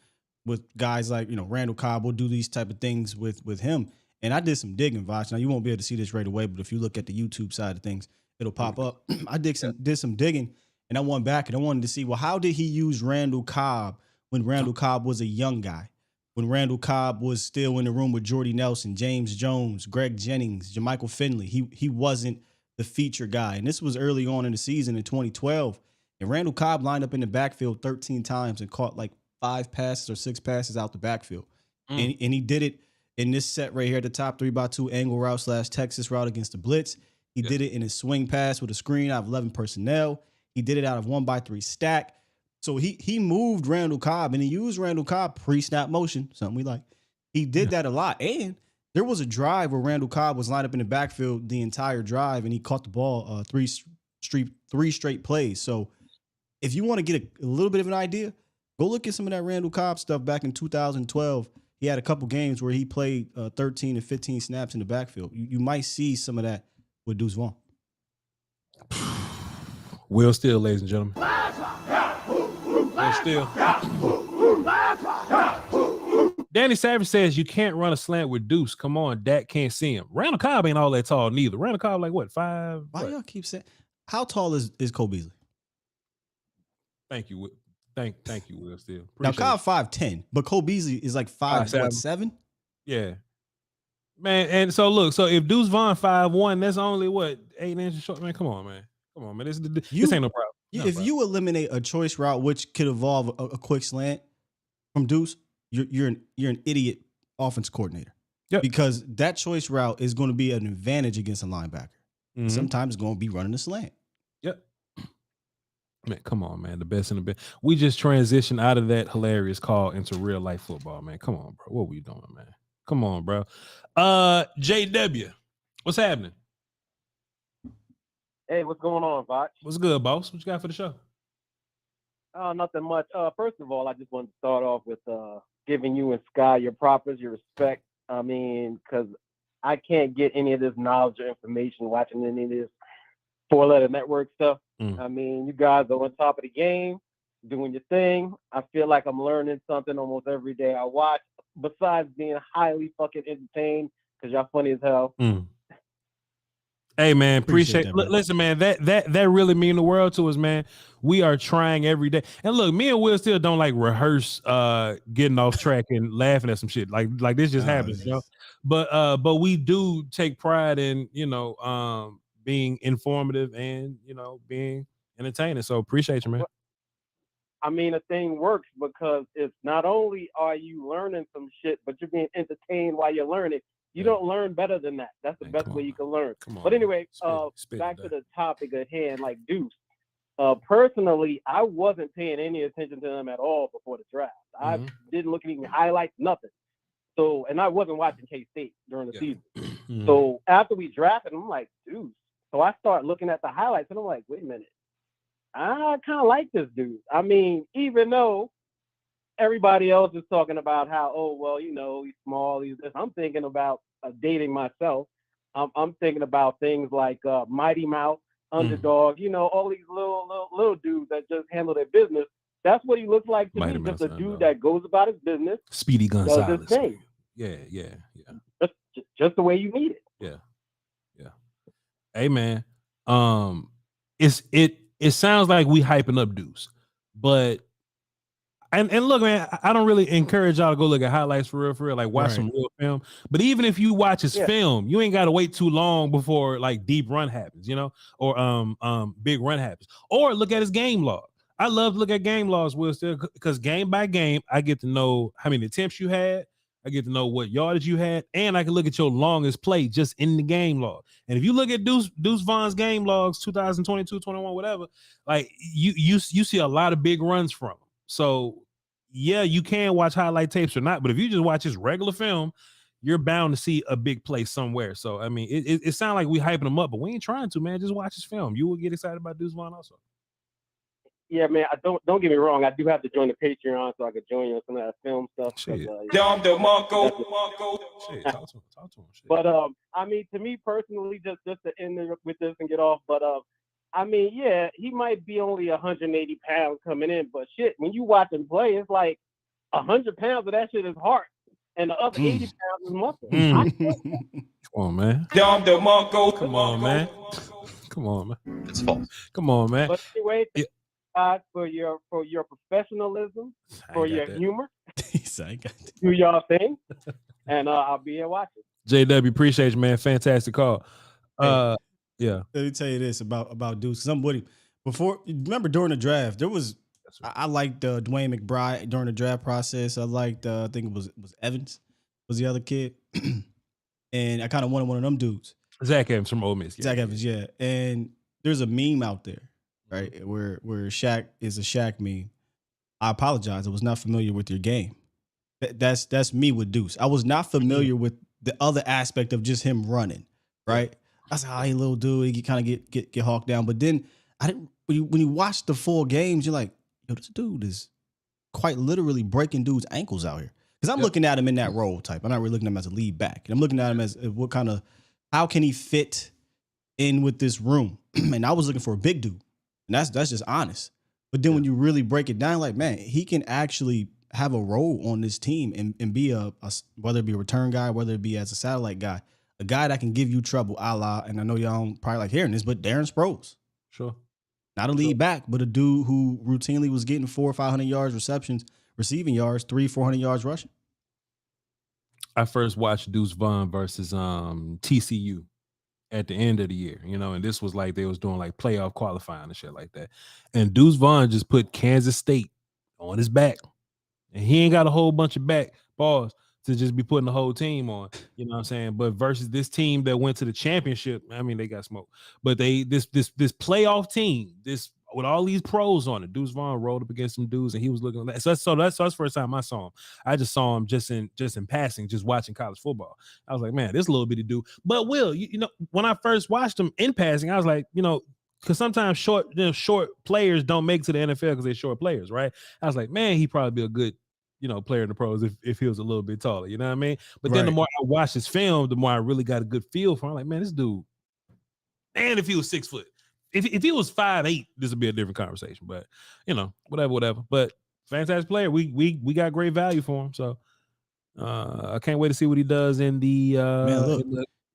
with guys like Randall Cobb. We'll do these type of things with him. And I did some digging, Voch. Now you won't be able to see this right away, but if you look at the YouTube side of things, it'll pop up. I did some digging, and I went back and I wanted to see, well, how did he use Randall Cobb when Randall Cobb was a young guy? When Randall Cobb was still in the room with Jordy Nelson, James Jones, Greg Jennings, Jermichael Finley. He wasn't the feature guy. And this was early on in the season in 2012. And Randall Cobb lined up in the backfield 13 times and caught like 5 passes or 6 passes out the backfield. And he did it in this set right here at the top, 3x2 angle route / Texas route against the blitz. He did it in his swing pass with a screen out of 11 personnel. He did it out of 1x3 stack. So he moved Randall Cobb, and he used Randall Cobb pre-snap motion, something we like. He did that a lot. And there was a drive where Randall Cobb was lined up in the backfield the entire drive, and he caught the ball 3 straight plays. So if you want to get a little bit of an idea, go look at some of that Randall Cobb stuff back in 2012. He had a couple games where he played 13 and 15 snaps in the backfield. You might see some of that with Deuce Vaughn. Will Steele, ladies and gentlemen. Will Steele. Danny Savage says you can't run a slant with Deuce. Come on, Dak can't see him. Randall Cobb ain't all that tall neither. Randall Cobb like what, 5? Why y'all keep saying? How tall is Cole Beasley? Thank you, thank you, Will. Steele. Now Cobb 5'10", but Cole Beasley is like 5'7". Yeah, man. And so look, so if Deuce Vaughn 5'1", that's only what 8 inches short. Man, come on, man. This ain't no problem. If you eliminate a choice route which could involve a quick slant from Deuce, you're an idiot offense coordinator. Yep. Because that choice route is going to be an advantage against a linebacker. Mm-hmm. Sometimes it's going to be running a slant. Yep. Man, come on, man. The best in the best. We just transitioned out of that hilarious call into real life football, man. Come on, bro. What we doing, man? Come on, bro. JW, what's happening? Hey, what's going on, Voch? What's good, boss? What you got for the show? Nothing much. First of all, I just want to start off with giving you and Sky your propers, your respect. I mean, because I can't get any of this knowledge or information watching any of this 4-letter network stuff. I mean, you guys are on top of the game, doing your thing. I feel like I'm learning something almost every day I watch, besides being highly fucking entertained because y'all funny as hell. Hey man, appreciate that, listen, man, that really mean the world to us, man. We are trying every day. And look, me and Will still don't like rehearse getting off track and laughing at some shit. Like this just happens, you know. But we do take pride in, being informative and, being entertaining. So appreciate you, man. I mean, the thing works because it's not only are you learning some shit, but you're being entertained while you're learning. You don't learn better than that. That's the best way you can learn. But anyway, back to the topic at hand, like Deuce. Personally, I wasn't paying any attention to them at all before the draft. I didn't look at any highlights, nothing. So, and I wasn't watching K-State during the season. So after we drafted, I'm like, Deuce. So I start looking at the highlights, and I'm like, wait a minute. I kind of like this dude. I mean, even though everybody else is talking about how, oh, well, he's small, he's this. I'm thinking about dating myself. I'm thinking about things like Mighty Mouse, Underdog, all these little dudes that just handle their business. That's what he looks like to me, just a dude that goes about his business. Speedy Gonzalez. Does his thing. Yeah. Just the way you need it. Yeah. Hey, man, it sounds like we hyping up Deuce, but and look, man, I don't really encourage y'all to go look at highlights for real, like watch some real film. But even if you watch his film, you ain't got to wait too long before like deep run happens, or big run happens. Or look at his game log. I love to look at game logs, Will, still, because game by game, I get to know how many attempts you had. I get to know what yardage you had, and I can look at your longest play just in the game log. And if you look at Deuce Vaughn's game logs, 2022, 21, whatever, like you see a lot of big runs from him. So yeah, you can watch highlight tapes or not, but if you just watch his regular film, you're bound to see a big play somewhere. So I mean, it sounds like we hyping him up, but we ain't trying to, man. Just watch his film. You will get excited about Deuce Vaughn also. Yeah, man. Don't get me wrong. I do have to join the Patreon so I could join you on some of that film stuff. Shit. Talk to him. But I mean, to me personally, just to end with this and get off. But I mean, yeah, he might be only 180 pounds coming in, but shit, when you watch him play, it's like 100 pounds of that shit is heart, and the other 80 pounds is muscle. Come on, man. Come on, man. Come on, man. It's false. Come on, man. But anyway. Yeah. For your professionalism, for your humor, do y'all thing, and I'll be here watching. JW, appreciate you, man. Fantastic call. Yeah. Let me tell you this about Deuce. Somebody before, remember during the draft, there was I liked Dwayne McBride during the draft process. I liked I think it was Evans was the other kid, and I kind of wanted one of them dudes. Zach Evans from Ole Miss. Zach Evans, yeah. And there's a meme out there. Right, where Shaq is a Shaq meme. I apologize. I was not familiar with your game. That's me with Deuce. I was not familiar with the other aspect of just him running. Right, I said, "Oh, he little dude. He kind of get hawked down." But then I didn't. When you watch the full games, you're like, "Yo, this dude is quite literally breaking dudes' ankles out here." Because I'm looking at him in that role type. I'm not really looking at him as a lead back. And I'm looking at him as how can he fit in with this room? And I was looking for a big dude. And that's just honest. But then when you really break it down, like, man, he can actually have a role on this team and be a whether it be a return guy, whether it be as a satellite guy, a guy that can give you trouble, a la, and I know y'all don't probably like hearing this, but Darren Sproles. Sure. Not a lead back, but a dude who routinely was getting 400 or 500 yards receptions, receiving yards, 300-400 yards rushing. I first watched Deuce Vaughn versus TCU at the end of the year, and this was like they was doing like playoff qualifying and shit like that. And Deuce Vaughn just put Kansas State on his back. And he ain't got a whole bunch of back balls to just be putting the whole team on, you know what I'm saying? But versus this team that went to the championship, I mean, they got smoked. But this playoff team, this with all these pros on it, Deuce Vaughn rolled up against some dudes, and he was looking like that's the first time I saw him. I just saw him just in passing, just watching college football. I was like, man, this little bitty dude. But Will, when I first watched him in passing, I was like, because sometimes short players don't make it to the NFL because they're short players, right? I was like, man, he'd probably be a good player in the pros if he was a little bit taller, you know what I mean? But then the more I watched his film, the more I really got a good feel for him. I'm like, man, this dude, and if he was 6 foot, if he was 5'8", this would be a different conversation. But whatever. But fantastic player. We got great value for him. So I can't wait to see what he does in the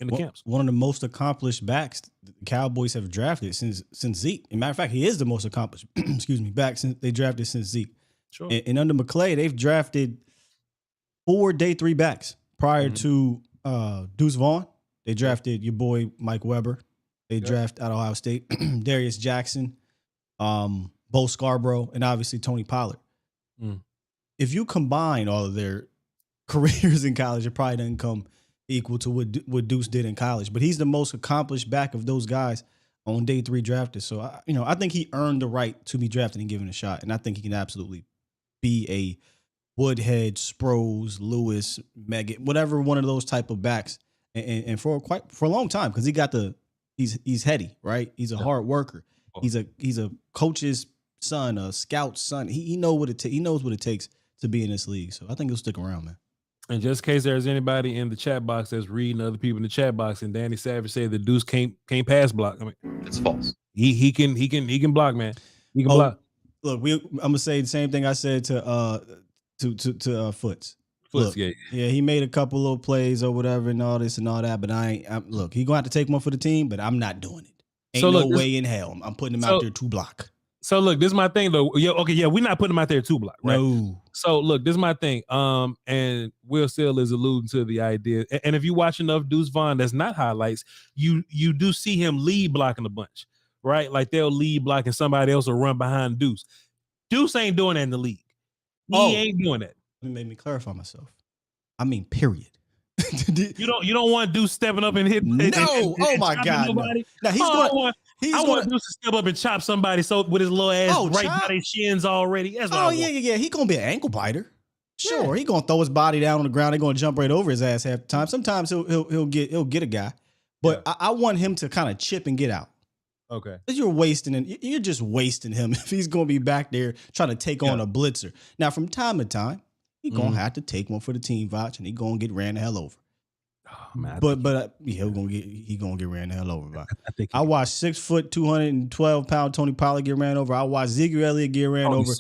in the camps. One of the most accomplished backs the Cowboys have drafted since Zeke. As a matter of fact, he is the most accomplished back since they drafted since Zeke. Sure. And under McClay, they've drafted 4 day 3 backs prior to Deuce Vaughn. They drafted your boy Mike Weber. They draft out of Ohio State, Darius Jackson, Bo Scarborough, and obviously Tony Pollard. If you combine all of their careers in college, it probably doesn't come equal to what Deuce did in college. But he's the most accomplished back of those guys on day 3 drafted. So I think he earned the right to be drafted and given a shot, and I think he can absolutely be a Woodhead, Sproles, Lewis, Meggett, whatever one of those type of backs, and for a long time, because he's heady, right? He's a hard worker. He's a coach's son, a scout's son. He knows what it takes to be in this league. So I think he'll stick around, man. And just in case there's anybody in the chat box that's reading other people in the chat box, and Danny Savage said the Deuce can't pass block. I mean, it's false. He can block, man. He can block. Look, I'm gonna say the same thing I said to Foots. Look, yeah, he made a couple little plays or whatever and all this and all that, but look, he gonna have to take one for the team, but I'm not doing it. Ain't no way in hell I'm putting him out there 2 block. So look, this is my thing though. We're not putting him out there 2 block, right? No. So look, this is my thing. And Will Steele is alluding to the idea. And if you watch enough Deuce Vaughn, that's not highlights, you do see him lead blocking a bunch, right? Like they'll lead block and somebody else will run behind Deuce. Deuce ain't doing that in the league. He ain't doing that. It made me clarify myself. I mean, period. You don't want Deuce stepping up and hit. No, oh my God. No. Now I want Deuce to step up and chop somebody with his little ass right by their shins already. That's what yeah. He gonna be an ankle biter. Sure, he gonna throw his body down on the ground. They're gonna jump right over his ass half the time. Sometimes he'll get a guy, but I want him to kind of chip and get out. Okay, you're just wasting him if he's gonna be back there trying to take on a blitzer. Now, from time to time, he's gonna have to take one for the team, Voch, and he's gonna get ran the hell over. Oh, man, he gonna get ran the hell over. I watched 6 foot 212 pound Tony Pollard get ran over. I watched Ezekiel Elliot get ran over.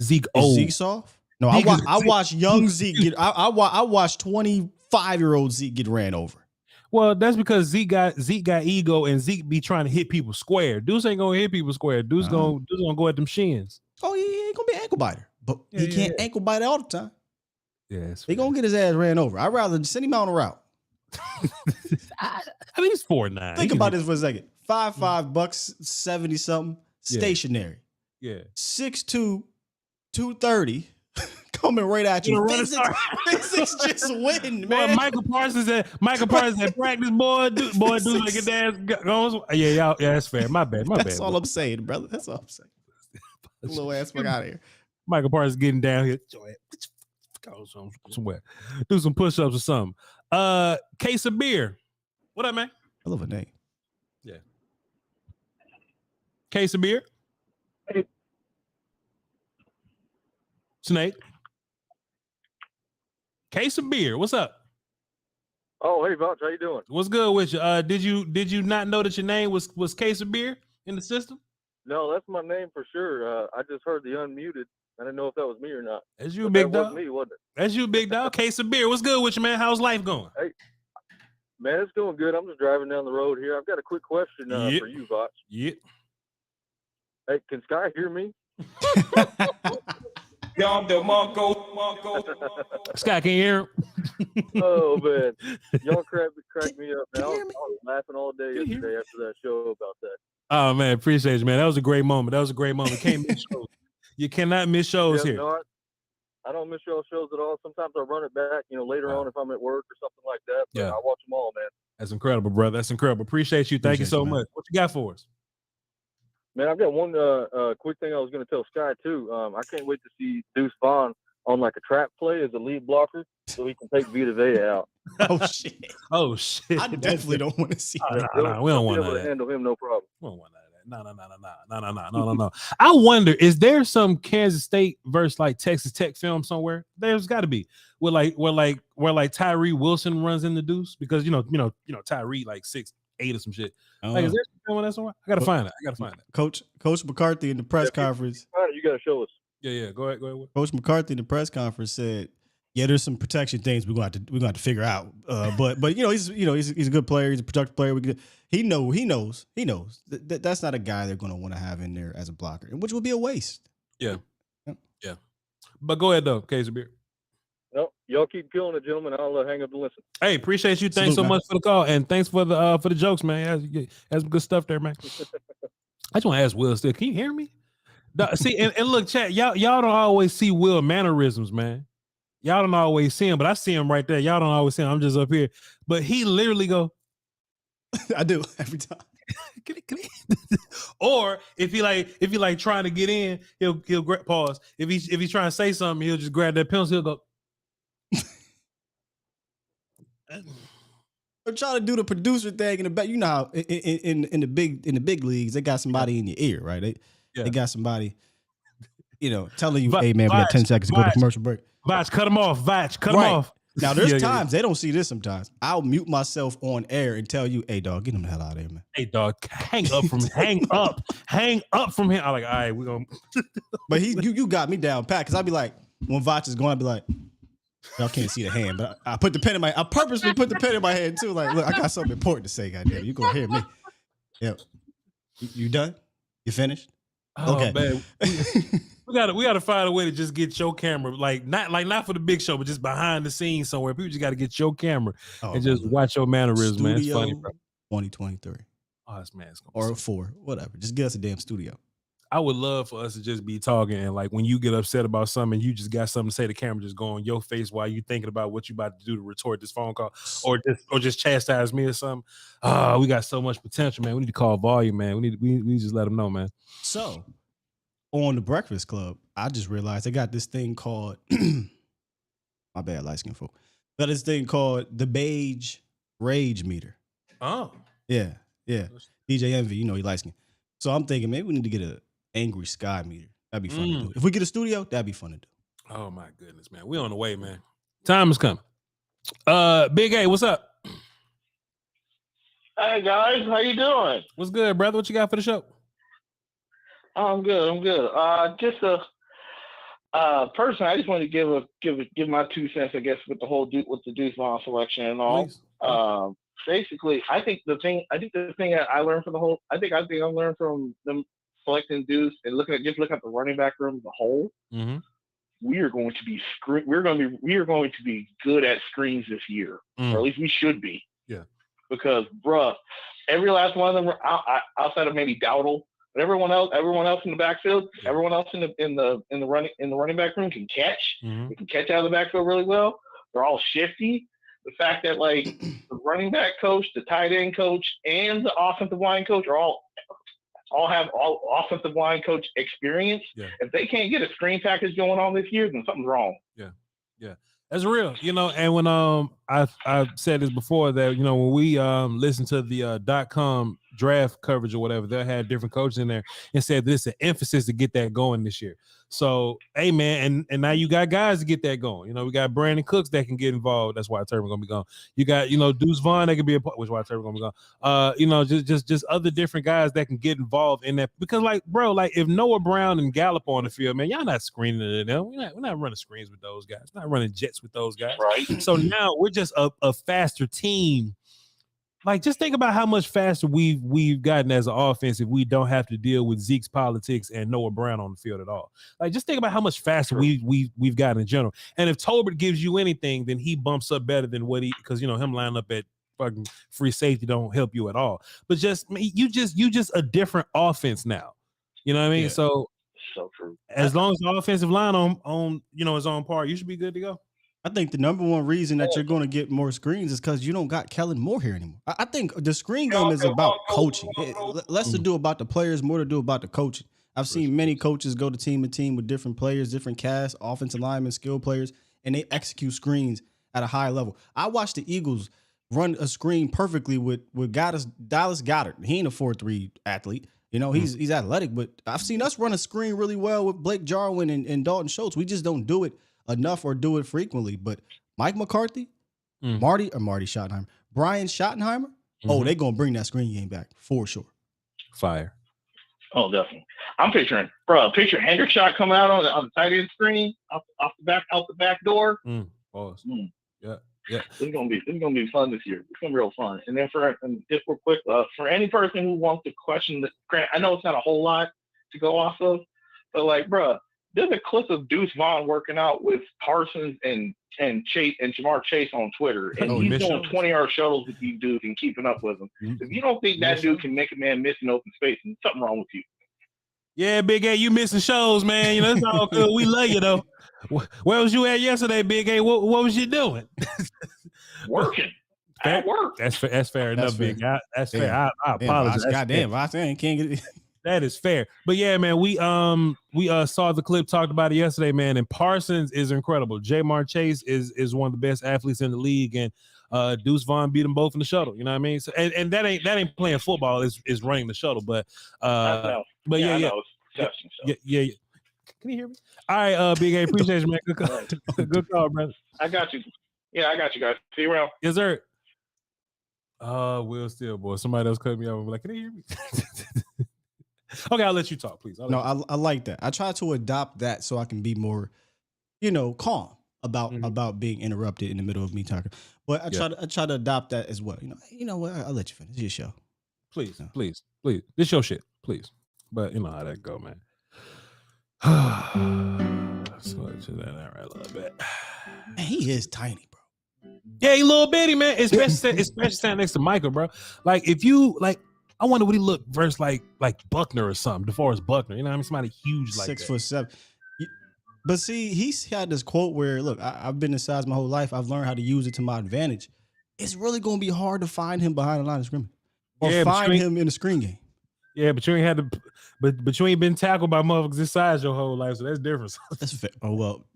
Zeke old. Zeke soft? No, I watched young Zeke get. I watched 25-year-old Zeke get ran over. Well, that's because Zeke got ego, and Zeke be trying to hit people square. Deuce ain't gonna hit people square. Deuce gonna go at them shins. Oh, he ain't gonna be an ankle biter, but he can't ankle bite all the time. Yeah, he gonna get his ass ran over. I'd rather send him on a route. I mean, he's 4'9". Think about this for a second. 5'5", bucks 70 something, stationary. Yeah. 6'2", 230. Coming right at you. Physics just win, man. Boy, Michael Parsons at practice, boy, Deuce like his ass goes. Yeah, that's fair. My bad. That's all I'm saying, brother. That's all I'm saying. Little ass fuck out of here. Michael Parsons getting down here. Go somewhere. Do some push-ups or something. Case of beer. What up, man? I love a name. Yeah. Case of beer. Hey. Snake. Case of beer. What's up? Oh, hey, Voch, how you doing? What's good with you? Did you not know that your name was Case of Beer in the system? No, that's my name for sure. I just heard the unmuted, I didn't know if that was me or not. That's you, big dog. That was me, wasn't it? That's you, big dog. Case of beer. What's good with you, man? How's life going? Hey, man, it's going good. I'm just driving down the road here. I've got a quick question for you, Voch. Yep. Hey, can Sky hear me? Sky, can you hear him? Oh, man. Y'all cracked me up, man. I was laughing all day yesterday after that show about that. Oh, man, appreciate you, man. That was a great moment. Can't miss shows. You cannot miss shows here. No, I don't miss y'all shows at all. Sometimes I run it back, later on if I'm at work or something like that. But I watch them all, man. That's incredible, brother. That's incredible. Appreciate you. Thank you so much. What you got for us? Man, I've got one quick thing I was going to tell Sky, too. I can't wait to see Deuce Vaughn on like a trap play as a lead blocker so he can take Vita Vea out. Oh, shit. I definitely don't want to see that. No, we don't want to handle him, no problem. We don't want that. No. I wonder, is there some Kansas State versus like Texas Tech film somewhere? There's got to be where Tyree Wilson runs in the Deuce because you know Tyree like 6'8" or some shit. Like, is there some film on that somewhere? I gotta find it. Coach McCarthy in the press conference. You gotta show us. Yeah. Go ahead. Coach McCarthy in the press conference said, "Yeah, there's some protection things we're going to have to figure out." But he's a good player. He's a productive player. He knows. That's not a guy they're going to want to have in there as a blocker, which would be a waste. Yeah. But go ahead though, Case of beer. No, y'all keep killing it, gentlemen. I'll hang up and listen. Hey, appreciate you. Thanks so much for the call and thanks for the jokes, man. Has some good stuff there, man. I just want to ask Will still. Can you hear me? See, and look, chat, y'all don't always see Will mannerisms, man. Y'all don't always see him, but I see him right there. Y'all don't always see him. I'm just up here. But he literally go. I do every time. Or if he like trying to get in, he'll pause. If he's trying to say something, he'll just grab that pencil. He'll go. I'm trying to do the producer thing in the back. You know how in the big leagues they got somebody in your ear, right? They got somebody, telling you, "Hey man, we got 10 seconds to go to commercial break." Voch, cut him off. Voch, cut him off. Now there's times they don't see this. Sometimes I'll mute myself on air and tell you, "Hey dog, get him the hell out of here, man." Hey dog, hang up from him. I'm like, all right, we're gonna. But you got me down pat because I'll be like, when Voch is going, I'll be like, y'all can't see the hand, but I purposely put the pen in my hand too. Like, look, I got something important to say. Goddamn, you gonna hear me? Yeah, you done? You finished? Oh, okay, man. we gotta find a way to just get your camera, not for the big show, but just behind the scenes somewhere. People just got to get your camera and just watch your mannerisms, man. It's funny, bro. 2023. Oh, this man's or 4, whatever. Just get us a damn studio. I would love for us to just be talking and like when you get upset about something, you just got something to say. The camera just go on your face while you thinking about what you about to do to retort this phone call, or just chastise me or something. We got so much potential, man. We need to call volume, man. We need to just let them know, man. So on the Breakfast Club, I just realized they got this thing called my bad, light skin folk. Got this thing called the Beige Rage Meter. Oh, yeah. DJ Envy, he light skin. So I'm thinking maybe we need to get a Angry Sky meter. That'd be fun to do. If we get a studio, that'd be fun to do. Oh my goodness, man. We on the way, man. Time is coming. Big A, what's up? Hey guys, how you doing? What's good, brother? What you got for the show? I'm good. Just personally, I just wanted to give my 2 cents, I guess, with the Deuce Vaughn selection and all. Basically, I think the thing that I learned from I learned from them selecting Deuce and looking at the running back room as a whole. Mm-hmm. We are going to be good at screens this year, or at least we should be. Yeah. Because, bruh, every last one of them, outside of maybe Dowdle, but everyone else in the backfield, everyone else in the running back room can catch. Mm-hmm. They can catch out of the backfield really well. They're all shifty. The fact that like the running back coach, the tight end coach, and the offensive line coach are all have offensive line coach experience. Yeah. If they can't get a screen package going on this year, then something's wrong. Yeah, that's real. And when I've said this before that when we listen to the .com draft coverage or whatever, they'll have different coaches in there and said this is an emphasis to get that going this year. So, hey, man, and now you got guys to get that going. You know, we got Brandon Cooks that can get involved. That's why Turpin gonna be gone. You got, you know, Deuce Vaughn that can be a part, which is why Turpin gonna be gone. You know, just other different guys that can get involved in that. Because, like, bro, like if Noah Brown and Gallup on the field, man, y'all not screening it. We're not running screens with those guys. We're not running jets with those guys. Right. So now we're just a faster team. Like, just think about how much faster we've gotten as an offense if we don't have to deal with Zeke's politics and Noah Brown on the field at all. Like, just think about how much faster we've gotten in general. And if Tolbert gives you anything, then he bumps up better than what because you know him lining up at fucking free safety don't help you at all. But you just a different offense now. You know what I mean? Yeah. So true. As long as the offensive line on you know is on par, you should be good to go. I think the number one reason that you're going to get more screens is because you don't got Kellen Moore here anymore. I think the screen game is about coaching. Less to do about the players, more to do about the coaching. I've seen many coaches go to team with different players, different casts, offensive linemen, skill players, and they execute screens at a high level. I watched the Eagles run a screen perfectly with Dallas Goedert. He ain't a 4.3 athlete. You know, he's athletic, but I've seen us run a screen really well with Blake Jarwin and Dalton Schultz. We just don't do it enough or do it frequently. But Mike McCarthy, Marty Schottenheimer, Brian Schottenheimer, they're going to bring that screen game back for sure. Fire. Oh, definitely. I'm picture Hendrick shot coming out on the tight end screen out the back door. Yeah. It's gonna be fun this year. It's gonna be real fun. And then just real quick, for any person who wants to question Grant, I know it's not a whole lot to go off of, but like, bro, there's a clip of Deuce Vaughn working out with Parsons and Chase and Jamar Chase on Twitter, and he's doing 20-yard shuttles with these dudes and keeping up with them. If you don't think that dude can make a man miss in open space, then something wrong with you. Yeah, Big A, you missing shows, man. You know, it's all good. We love you though. Where was you at yesterday, Big A? What was you doing? Working. At work. That's fair enough, Big A. That's fair. I apologize. Goddamn, I can't get it. That is fair. But yeah, man, we saw the clip, talked about it yesterday, man. And Parsons is incredible. Jamar Chase is one of the best athletes in the league, and Deuce Vaughn beat them both in the shuttle. You know what I mean? So, and that ain't playing football. Is running the shuttle. But yeah. Can you hear me? All right, Big A, appreciate you, man. Good call. Good call, brother. I got you. Yeah, I got you guys. See you around. Yes, sir. Will Steele, boy. Somebody else cut me off and be like, can you hear me? Okay, I'll let you talk, please. I like that. I try to adopt that so I can be more, calm about being interrupted in the middle of me talking. But I try to adopt that as well. You know what? I'll let you finish your show. Please. This your shit, please. But you know how that go, man. So let's do that right a little bit. Man, he is tiny, bro. Yeah, he a little bitty, man. Especially standing next to Michael, bro. Like if you like. I wonder what he looked versus like Buckner or something, DeForest Buckner. You know what I mean? Somebody huge like 6'7". But see, he's had this quote where, look, I've been this size my whole life. I've learned how to use it to my advantage. It's really going to be hard to find him behind the line of scrimmage or find him in the screen game. Yeah, but you ain't had to. But you ain't been tackled by motherfuckers this size your whole life, so that's different. That's fair. Oh well,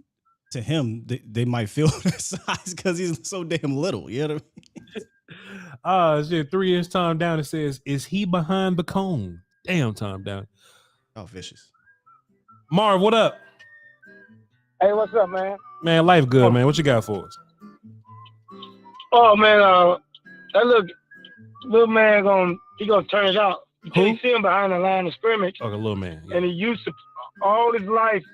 to him, they might feel that size because he's so damn little. You know what I mean? Shit, 3 years Tom Down. It says, is he behind the cone? Damn, Tom Down. Oh, vicious. Marv, what up? Hey, what's up, man? Man, life good, man. What you got for us? Oh man, that little man gonna turn it out. You can't see him behind the line of scrimmage. Okay, little man. Yeah. And he used to all his life.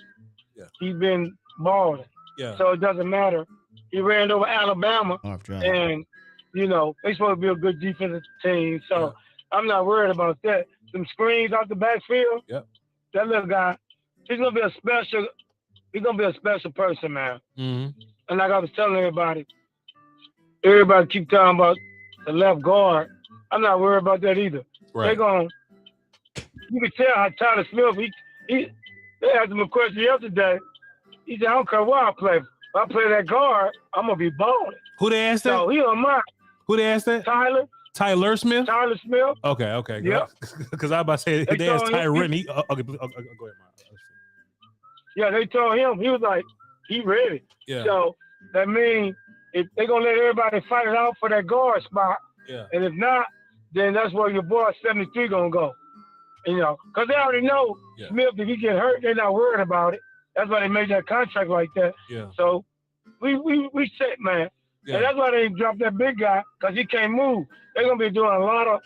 Yeah. He's been balling. Yeah. So it doesn't matter. He ran over Alabama, and they supposed to be a good defensive team. So I'm not worried about that. Some screens out the backfield. Yep. That little guy, he's gonna be a special person, man. Mm-hmm. And like I was telling everybody keep talking about the left guard. I'm not worried about that either. Right. You can tell how Tyler Smith, they asked him a question yesterday. He said, I don't care what I play. If I play that guard, I'm going to be balling. Who they asked that? So he on mine. Who they asked that? Tyler Smith? Tyler Smith. Okay. Yeah. Because I was about to say, they asked Tyler Whitney. Go ahead, Mark. Yeah, they told him. He was like, he ready. Yeah. So that means if they're going to let everybody fight it out for that guard spot. Yeah. And if not, then that's where your boy 73 gonna go. You know, because they already know Smith, if he get hurt, they're not worried about it. That's why they made that contract like that. Yeah. So we set, man. Yeah. And that's why they dropped that big guy, because he can't move. They're gonna be doing a lot of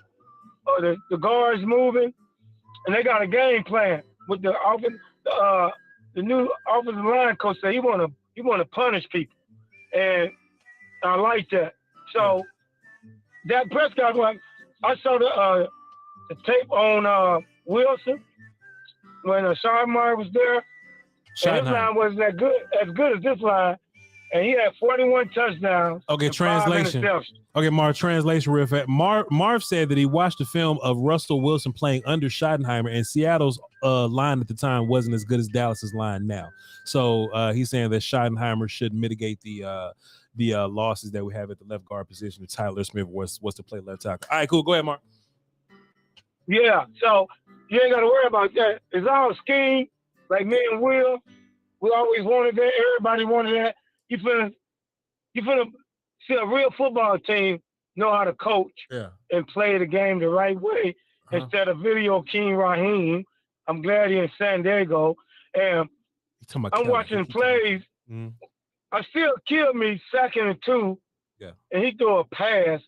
the guards moving, and they got a game plan with the new offensive line coach said he wanna punish people. And I like that. So Dak Prescott, I saw the tape on Wilson when Schottenheimer was there. And his line wasn't as good as this line. And he had 41 touchdowns. Okay, and 5 translation. interceptions. Okay, Marv, translation real fast. Marv said that he watched the film of Russell Wilson playing under Schottenheimer, and Seattle's line at the time wasn't as good as Dallas's line now. So he's saying that Schottenheimer should mitigate the losses that we have at the left guard position. If Tyler Smith was to play left tackle. All right, cool. Go ahead, Mark. Yeah, so you ain't got to worry about that. It's all scheme. Like me and Will, we always wanted that. Everybody wanted that. You finna see a real football team know how to coach and play the game the right way instead of video King Raheem. I'm glad he's in San Diego. And I'm watching plays. I still kill me 2nd and 2. Yeah. And he threw a pass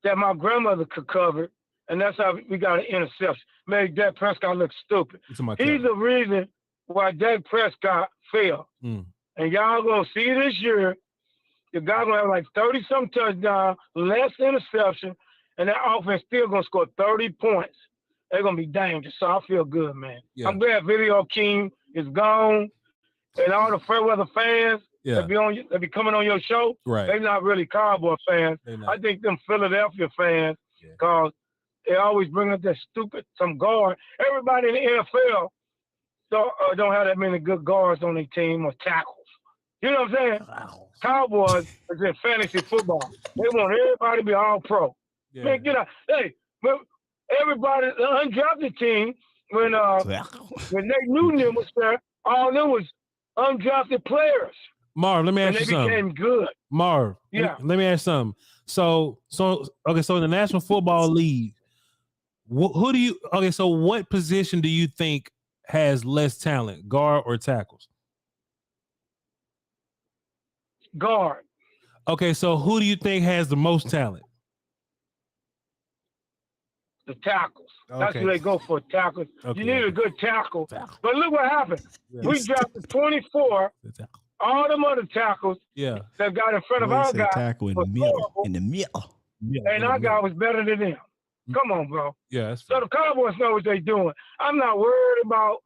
that my grandmother could cover. And that's how we got an interception. Made Dak Prescott look stupid. He's the reason why Dak Prescott failed. And y'all gonna see this year, the guy gonna have like 30-some touchdowns, less interception, and that offense still gonna score 30 points. They're gonna be dangerous. So I feel good, man. Yeah. I'm glad Video King is gone, and all the Fairweather fans that be coming on your show. Right. They're not really Cowboy fans. I think them Philadelphia fans, because they always bring up that some guard. Everybody in the NFL don't have that many good guards on their team or tackles. You know what I'm saying? Cowboys is in fantasy football. They want everybody to be all pro. Yeah. Man, get out. Hey, everybody, the undrafted team, when Nate Newton was there, all them was undrafted players. Marv, let me ask you something. And they became good. Marv, let me ask you something. So in the National Football League, so what position do you think has less talent, guard or tackles? Guard. Okay, so who do you think has the most talent? The tackles. That's Okay. who they go for, tackles. Okay. You need a good tackle. But look what happened. We drafted 24. All them other tackles that got in front of our guy. Tackle in the middle. In the middle. And our guy was better than them. Come on, bro. Yeah, that's so the Cowboys know what they're doing. I'm not worried about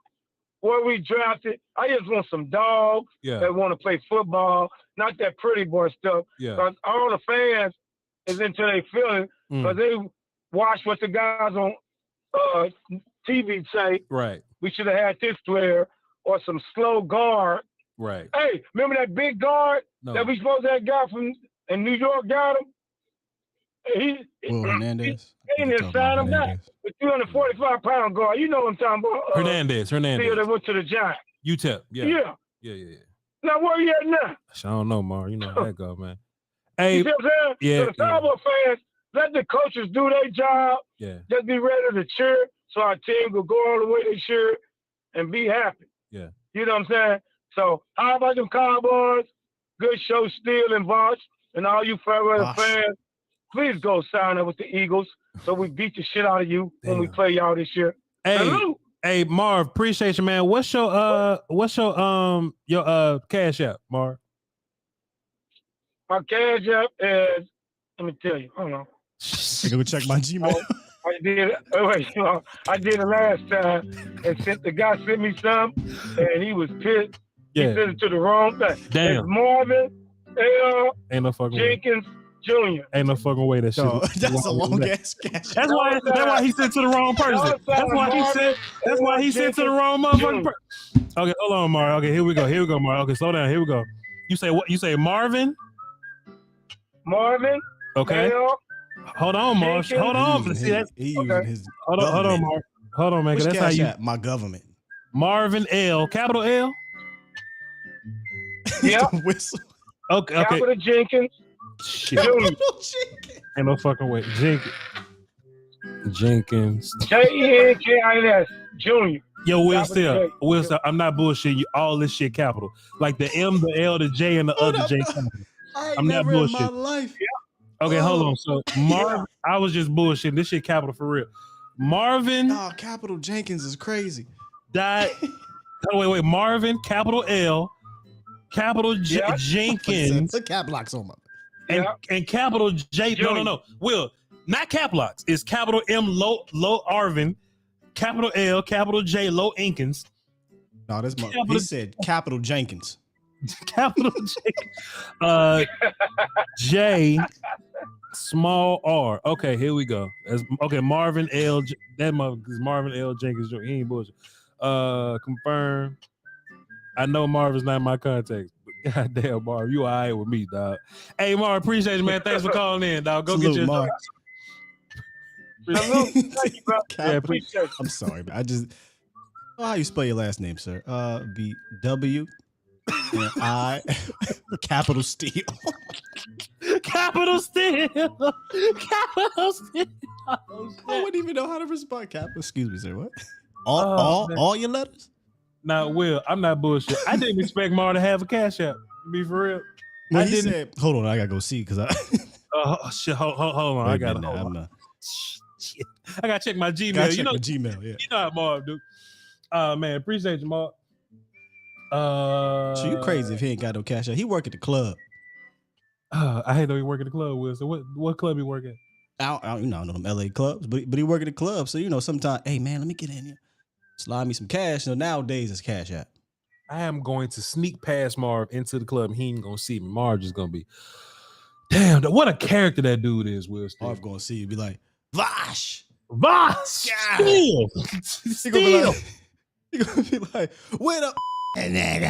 where we drafted. I just want some dogs that want to play football, not that pretty boy stuff. Because all the fans is into their feelings because they watch what the guys on TV say. Right. We should have had this player or some slow guard. Right. Hey, remember that big guard that we supposed to have got from in New York got him? Hernandez. He didn't sign him back. The 245-pound guard. You know what I'm talking about. Hernandez. Still, they went to the Giants. UTEP. Yeah. Yeah. Now, where you at now? I don't know, Mar. You know how that go, man. Hey, you see what I'm saying? Yeah. So the Cowboy fans, let the coaches do their job. Yeah. Just be ready to cheer so our team will go all the way to cheer and be happy. Yeah. You know what I'm saying? So, how about them Cowboys? Good show, Steele and Voch, and all you Fairweather fans. Please go sign up with the Eagles so we beat the shit out of you when we play y'all this year. Hey, Marv, appreciate you, man. What's your Cash App, Marv? My Cash App is, let me tell you, hold on. Go check my Gmail. I did it last time, and the guy sent me some, and he was pissed. He sent it to the wrong thing. Damn. It's Marvin L. Ain't no fucking Jenkins Jr. Ain't no fucking way that shit. No, that's a long ass cash. That's why he sent to the wrong person. That's why he sent to the wrong motherfucking person. Okay, hold on, Mar. Okay, here we go, Mar. Okay, slow down. Here we go. You say what? You say Marvin? Marvin. Okay. L. Hold on, Mar. Hold on. See that? Hold on, Mar. Hold on, man. Which That's how you. my government. Marvin L. Capital L. Yep. Whistle. Okay. Capital Jenkins. Shit. Ain't no fucking way. Jenkins. Jenkins. Jenkins Jr. Yo, Will Steele, I'm not bullshitting you. All this shit capital. Like the M, the L, the J, and the other J. I'm not bullshitting. My life. Okay, hold on. So Marvin, I was just bullshitting. This shit capital for real. Marvin. Oh, capital Jenkins is crazy. Died. Oh, wait. Marvin, capital L, capital Jenkins. Put cap locks on my. And capital J. No. Will, not cap locks. It's capital M, low Arvin, capital L, capital J, low Inkins. No, that's my. He said capital Jenkins. Capital J. J, small R. Okay, here we go. Okay, Marvin L. That motherfucker is Marvin L. Jenkins Jr. He ain't bullshit. Confirm. I know Marvin's not in my contacts, but goddamn, Marv, you all right with me, dog. Hey, Marv, appreciate you, man. Thanks for calling in, dog. Go Salute, get your Marv. Thank you, bro. I'm sorry, man. I just. Oh, how you spell your last name, sir? B W and I capital Steele. Capital Steele. Capital Steele. I wouldn't even know how to respond. Capital. Excuse me, sir. What? All your letters? Now, Will, I'm not bullshit. I didn't expect Mar to have a Cash App. To be for real. Well, he said, hold on, I gotta go see because I. Shit, hold on. I gotta. Shit. I gotta check my Gmail. Check my Gmail. Yeah. You know how Marv do. Man, appreciate you, Marv. So you crazy if he ain't got no Cash App. He work at the club. I hate though he work at the club, Will. So what club he work at? I know them LA clubs, but he work at the club. So sometimes, hey man, let me get in here. Slide me some cash. Nowadays it's Cash App. I am going to sneak past Marv into the club. He ain't gonna see me. Marv just gonna be, damn, what a character that dude is, Will. Marv gonna see you, be like, Voch, Steele. He gonna be like, wait up, nigga.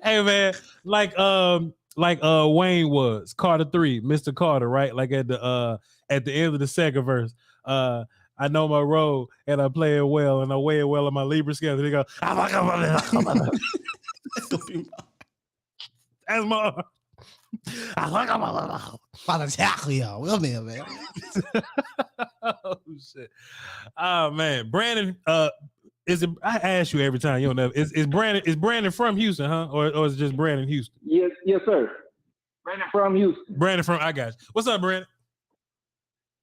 Hey man, like Wayne was Carter 3, Mr. Carter, right? Like at the end of the second verse. I know my role and I play it well and I weigh it well on my Libra scale. And they go, that's my man. Oh shit. Oh man. Brandon, is it? I ask you every time. You don't know. Is Brandon from Houston, huh? Or is it just Brandon Houston? Yes, sir. Brandon from Houston. Brandon from. I got you. What's up, Brandon?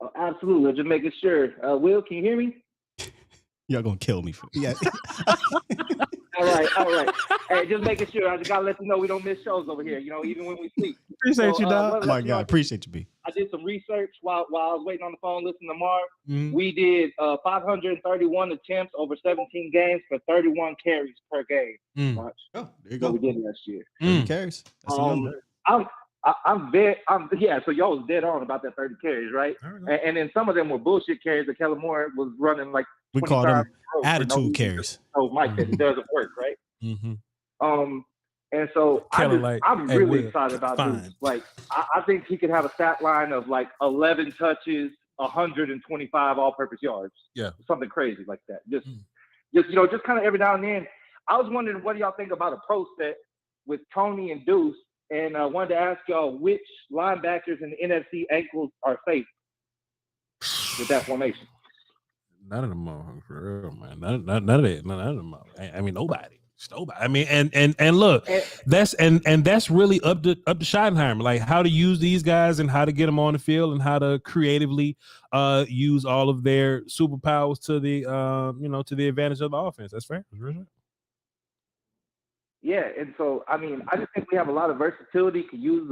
Oh, absolutely. Just making sure. Will, can you hear me? Y'all gonna kill me for yeah. All right. Hey, just making sure. I just gotta let you know we don't miss shows over here. Even when we sleep. Appreciate you, dog. Oh my God, appreciate you, B. I did some research while I was waiting on the phone listening to Marv. Mm-hmm. We did 531 attempts over 17 games for 31 carries per game. Oh, there you go. We did last year. 30 carries. That's So y'all was dead on about that 30 carries, right? And then some of them were bullshit carries that Kellen Moore was running like. We call them attitude carries. Oh, Mike, that it doesn't work, right? Mm-hmm. And so I'm really excited about this. Like, I think he could have a stat line of like 11 touches, 125 all-purpose yards. Yeah, something crazy like that. Just kind of every now and then. I was wondering, what do y'all think about a pro set with Tony and Deuce? And I wanted to ask y'all which linebackers in the NFC ankles are safe with that formation. None of them are for real, man. None of them. I mean, nobody. I mean, and look, that's really up to Schottenheimer, like how to use these guys and how to get them on the field and how to creatively use all of their superpowers to the to the advantage of the offense. That's fair. That's right. Yeah, and so I mean, I just think we have a lot of versatility to use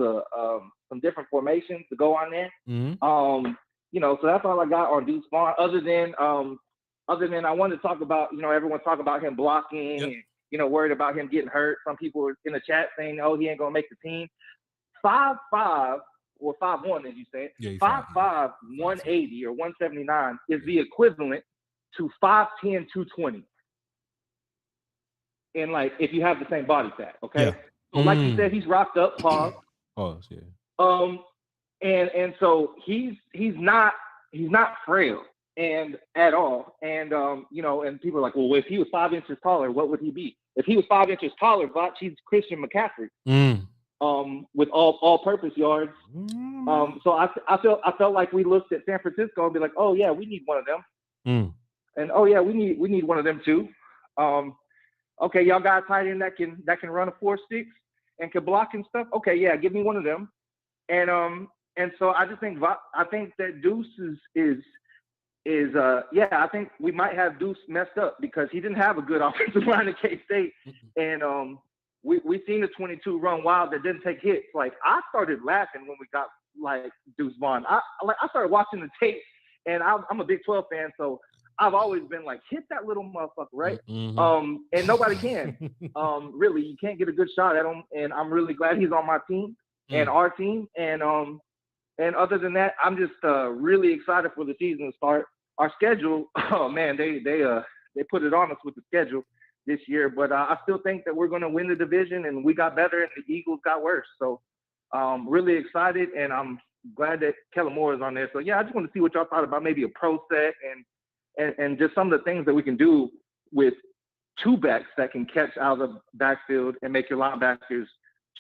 some different formations to go on there. Mm-hmm. So that's all I got on Deuce Vaughn. Other than I wanted to talk about, everyone talk about him blocking and worried about him getting hurt. Some people were in the chat saying, "Oh, he ain't gonna make the team." 5'5" or 5'1", as you said. Yeah, 5'5", 180 or 179 is the equivalent to 5'10", 220. And like, if you have the same body fat, okay. Yeah. So like you said, he's rocked up, pause. Pause, yeah. And so he's not frail and at all. And and people are like, well, if he was 5 inches taller, what would he be? If he was 5 inches taller, Voch, he's Christian McCaffrey. with all-purpose yards. So I felt like we looked at San Francisco and be like, oh yeah, we need one of them, and oh yeah, we need one of them too. Okay, y'all got a tight end that can run a 4.6 and can block and stuff. Okay, yeah, give me one of them. And so I just think that Deuce I think we might have Deuce messed up because he didn't have a good offensive line in K-State, and we seen the 22 run wild that didn't take hits. Like I started laughing when we got like Deuce Vaughn. I started watching the tape, and I'm a Big 12 fan, so I've always been like, hit that little motherfucker, right? And nobody can. Really, you can't get a good shot at him, and I'm really glad he's on my team and our team. And other than that, I'm just really excited for the season to start. Our schedule, oh man, they put it on us with the schedule this year, but I still think that we're going to win the division, and we got better and the Eagles got worse. So really excited, and I'm glad that Kellen Moore is on there. So yeah, I just want to see what y'all thought about maybe a pro set and just some of the things that we can do with two backs that can catch out of the backfield and make your linebackers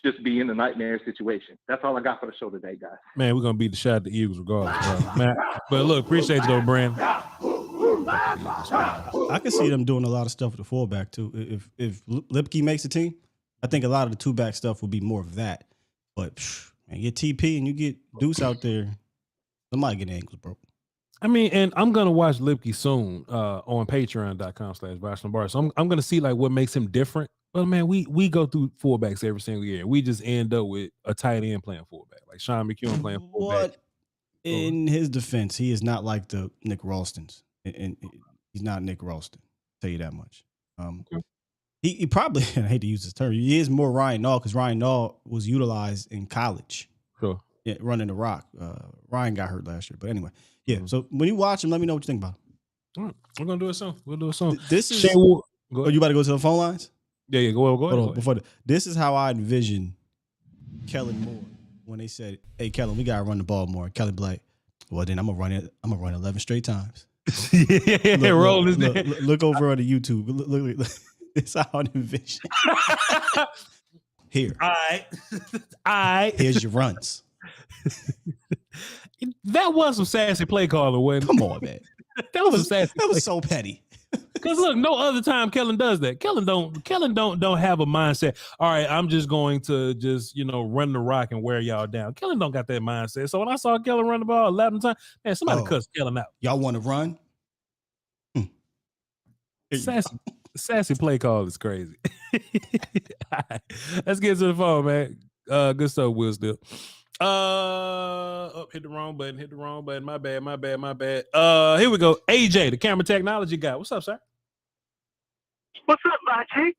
just be in a nightmare situation. That's all I got for the show today, guys. Man, we're gonna beat the shot at the Eagles regardless, bro. Man, but look, appreciate you though, Brandon. I can see them doing a lot of stuff with the fullback too. If Lipke makes the team, I think a lot of the two back stuff will be more of that. But man, get TP and you get Deuce out there, somebody get ankles broke. I mean, and I'm gonna watch Lipke soon on patreon.com/Voch Lombardi. So I'm gonna see like what makes him different. But man, we go through fullbacks every single year. We just end up with a tight end playing fullback, like Sean McEwen playing fullback. But in his defense, he is not like the Nick Ralstons, and he's not Nick Ralston. I'll tell you that much. He probably, I hate to use this term, he is more Ryan Nall because Ryan Nall was utilized in college. Sure. Yeah, running the rock. Ryan got hurt last year, but anyway, yeah. So when you watch him, let me know what you think about him. All right, we're gonna do it soon. We'll do it soon. This is. Oh, you about to go to the phone lines? Yeah. Go ahead. Before this is how I envision Kellen Moore when they said, "Hey, Kellen, we gotta run the ball more." Kelly be like, "Well, then I'm gonna run it. I'm gonna run 11 straight times." Look over on the YouTube. Look. It's how I envision. Here. All right. Here's your runs. That was some sassy play calling, wasn't it? Come on, man. That was sassy. That was so petty. Because look, no other time Kellen does that. Kellen don't have a mindset. All right, I'm just going to run the rock and wear y'all down. Kellen don't got that mindset. So when I saw Kellen run the ball 11 times, man, somebody cussed Kellen out. Y'all want to run? Sassy play call is crazy. All right, let's get to the phone, man. Good stuff, Will Steele. Hit the wrong button. My bad. Here we go. AJ, the camera technology guy. What's up, sir? What's up, Bachi?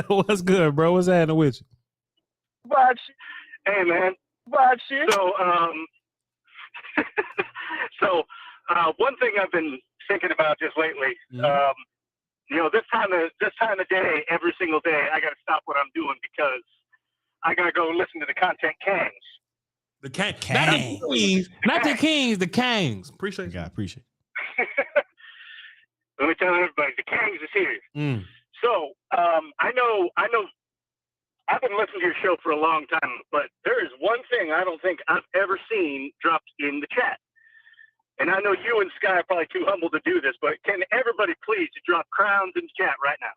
What's good, bro? What's happening with you? Bachi. Hey, man. Bachi. So, one thing I've been thinking about just lately, this time of day, every single day, I got to stop what I'm doing because I got to go listen to the Content Kangs. The Kangs. Not the Kings, the Kangs. Appreciate you. Appreciate it. Let me tell everybody, the Kangs is here. So, I know I've been listening to your show for a long time, but there is one thing I don't think I've ever seen dropped in the chat. And I know you and Sky are probably too humble to do this, but can everybody please drop crowns in the chat right now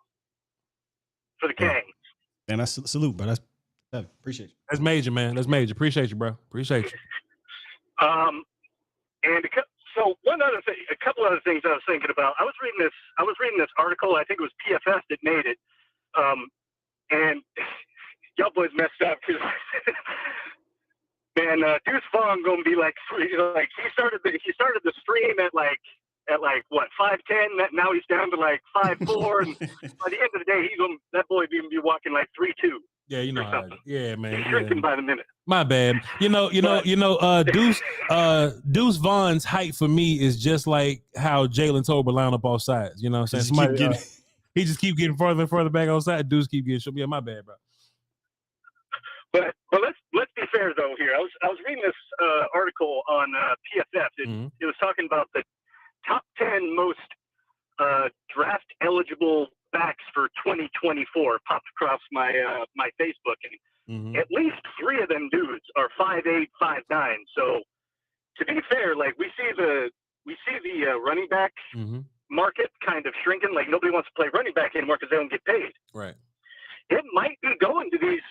for the Kangs? And I salute, but I appreciate you. That's major, man. That's major. Appreciate you, bro. Appreciate you. So one other thing, a couple other things I was thinking about. I was reading this article. I think it was PFF that made it. And y'all boys messed up because man, Deuce Vaughn gonna be like he started the stream at what 5'10". Now he's down to like 5'4", and by the end of the day, that boy be walking like 3'2". Yeah, you know how yeah, man. He's shrinking by the minute. My bad. Deuce Vaughn's height for me is just like how Jalen Tolbert line up off sides. You know what I'm saying? He just keep getting further and further back on side. Deuce keep getting short. Yeah, my bad, bro. But let's be fair though here. I was reading this article on PFF. It was talking about the top 10 most draft eligible backs for 2024. Popped across my Facebook, and At least 3 of them dudes are 5'8", 5'9". So to be fair, like we see the running back market kind of shrinking. Like nobody wants to play running back anymore because they don't get paid. Right. It might be going to these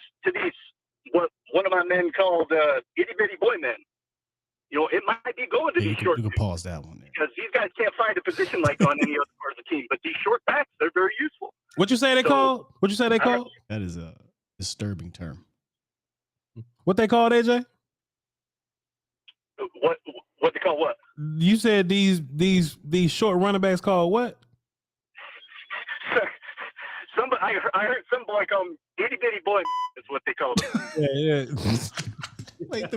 what one of my men called itty bitty boy men. You know, it might be going to these short. You can pause that one there. Because these guys can't find a position like on any other part of the team. But these short backs, they're very useful. What you say they called? What you say they called? That is a disturbing term. What they called, AJ? What they call what? You said these short running backs called what? Somebody, I heard some boy call them itty bitty boy. Is what they call them. Yeah. Wait,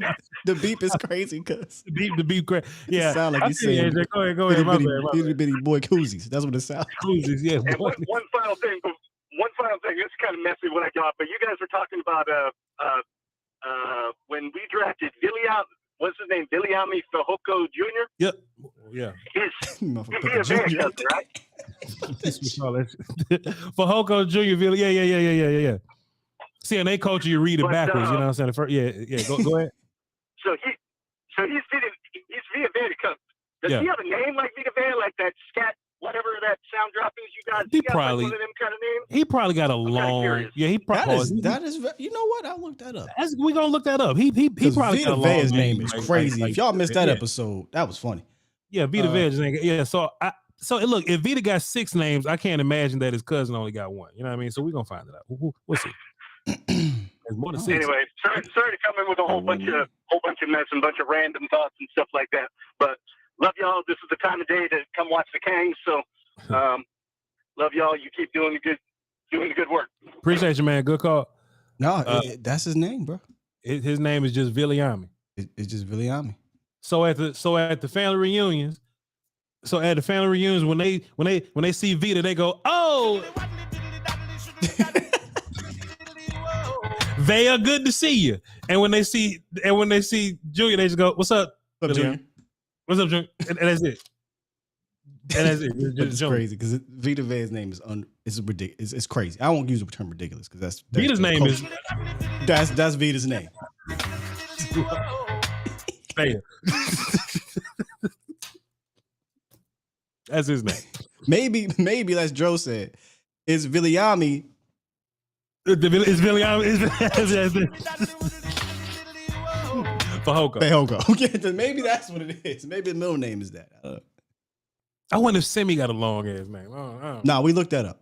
the beep is crazy, cuz. The beep crazy. Yeah. It sound like you saying go ahead. Itty bitty boy koozies. That's what it sounds like. Koozies, yeah. And one final thing. It's kind of messy what I got, but you guys were talking about when we drafted what's his name? Viliami Fehoko Jr. Yep. Yeah. He's a very cousin, right? Fehoko Jr. Yeah. See, and they coach you read it backwards. You know what I'm saying? Yeah. Go ahead. So he's Vita Vea cousin. Does he have a name like Vita Vea, like that scat, whatever that sound drop is you guys? He got probably like one of them kind of names. He probably got a long. Yeah, he probably. That is. You know what? I'll look that up. We're gonna look that up. He probably got a long Vea's name is like, crazy. like, if y'all missed that episode, that was funny. Yeah, Vita Vea. Yeah. So look, if Vita got 6 names, I can't imagine that his cousin only got 1. You know what I mean? So we're gonna find it out. We'll see. There's more than 6. Anyway, sorry to come in with a whole bunch of mess and bunch of random thoughts and stuff like that. But love y'all. This is the time of day to come watch the Kangs. So love y'all. You keep doing the good work. Appreciate you, man. Good call. No, that's his name, bro. His name is just Viliami. It's just Viliami. So at the family reunions, when they see Vita, they go, "Oh, Vea, good to see you." And when they see Junior, they just go, "What's up, Junior? What's up, Junior?" And that's it. It's crazy because Vita Vea's name is ridiculous. It's crazy. I won't use the term ridiculous because that's Vita's name is that's Vita's name. Vea. That's his name. Maybe as Joe said, it's Viliami. It's Viliami. Fehoko. Okay, maybe that's what it is. Maybe the middle name is that. I wonder if Simi got a long ass name. Nah, we looked that up.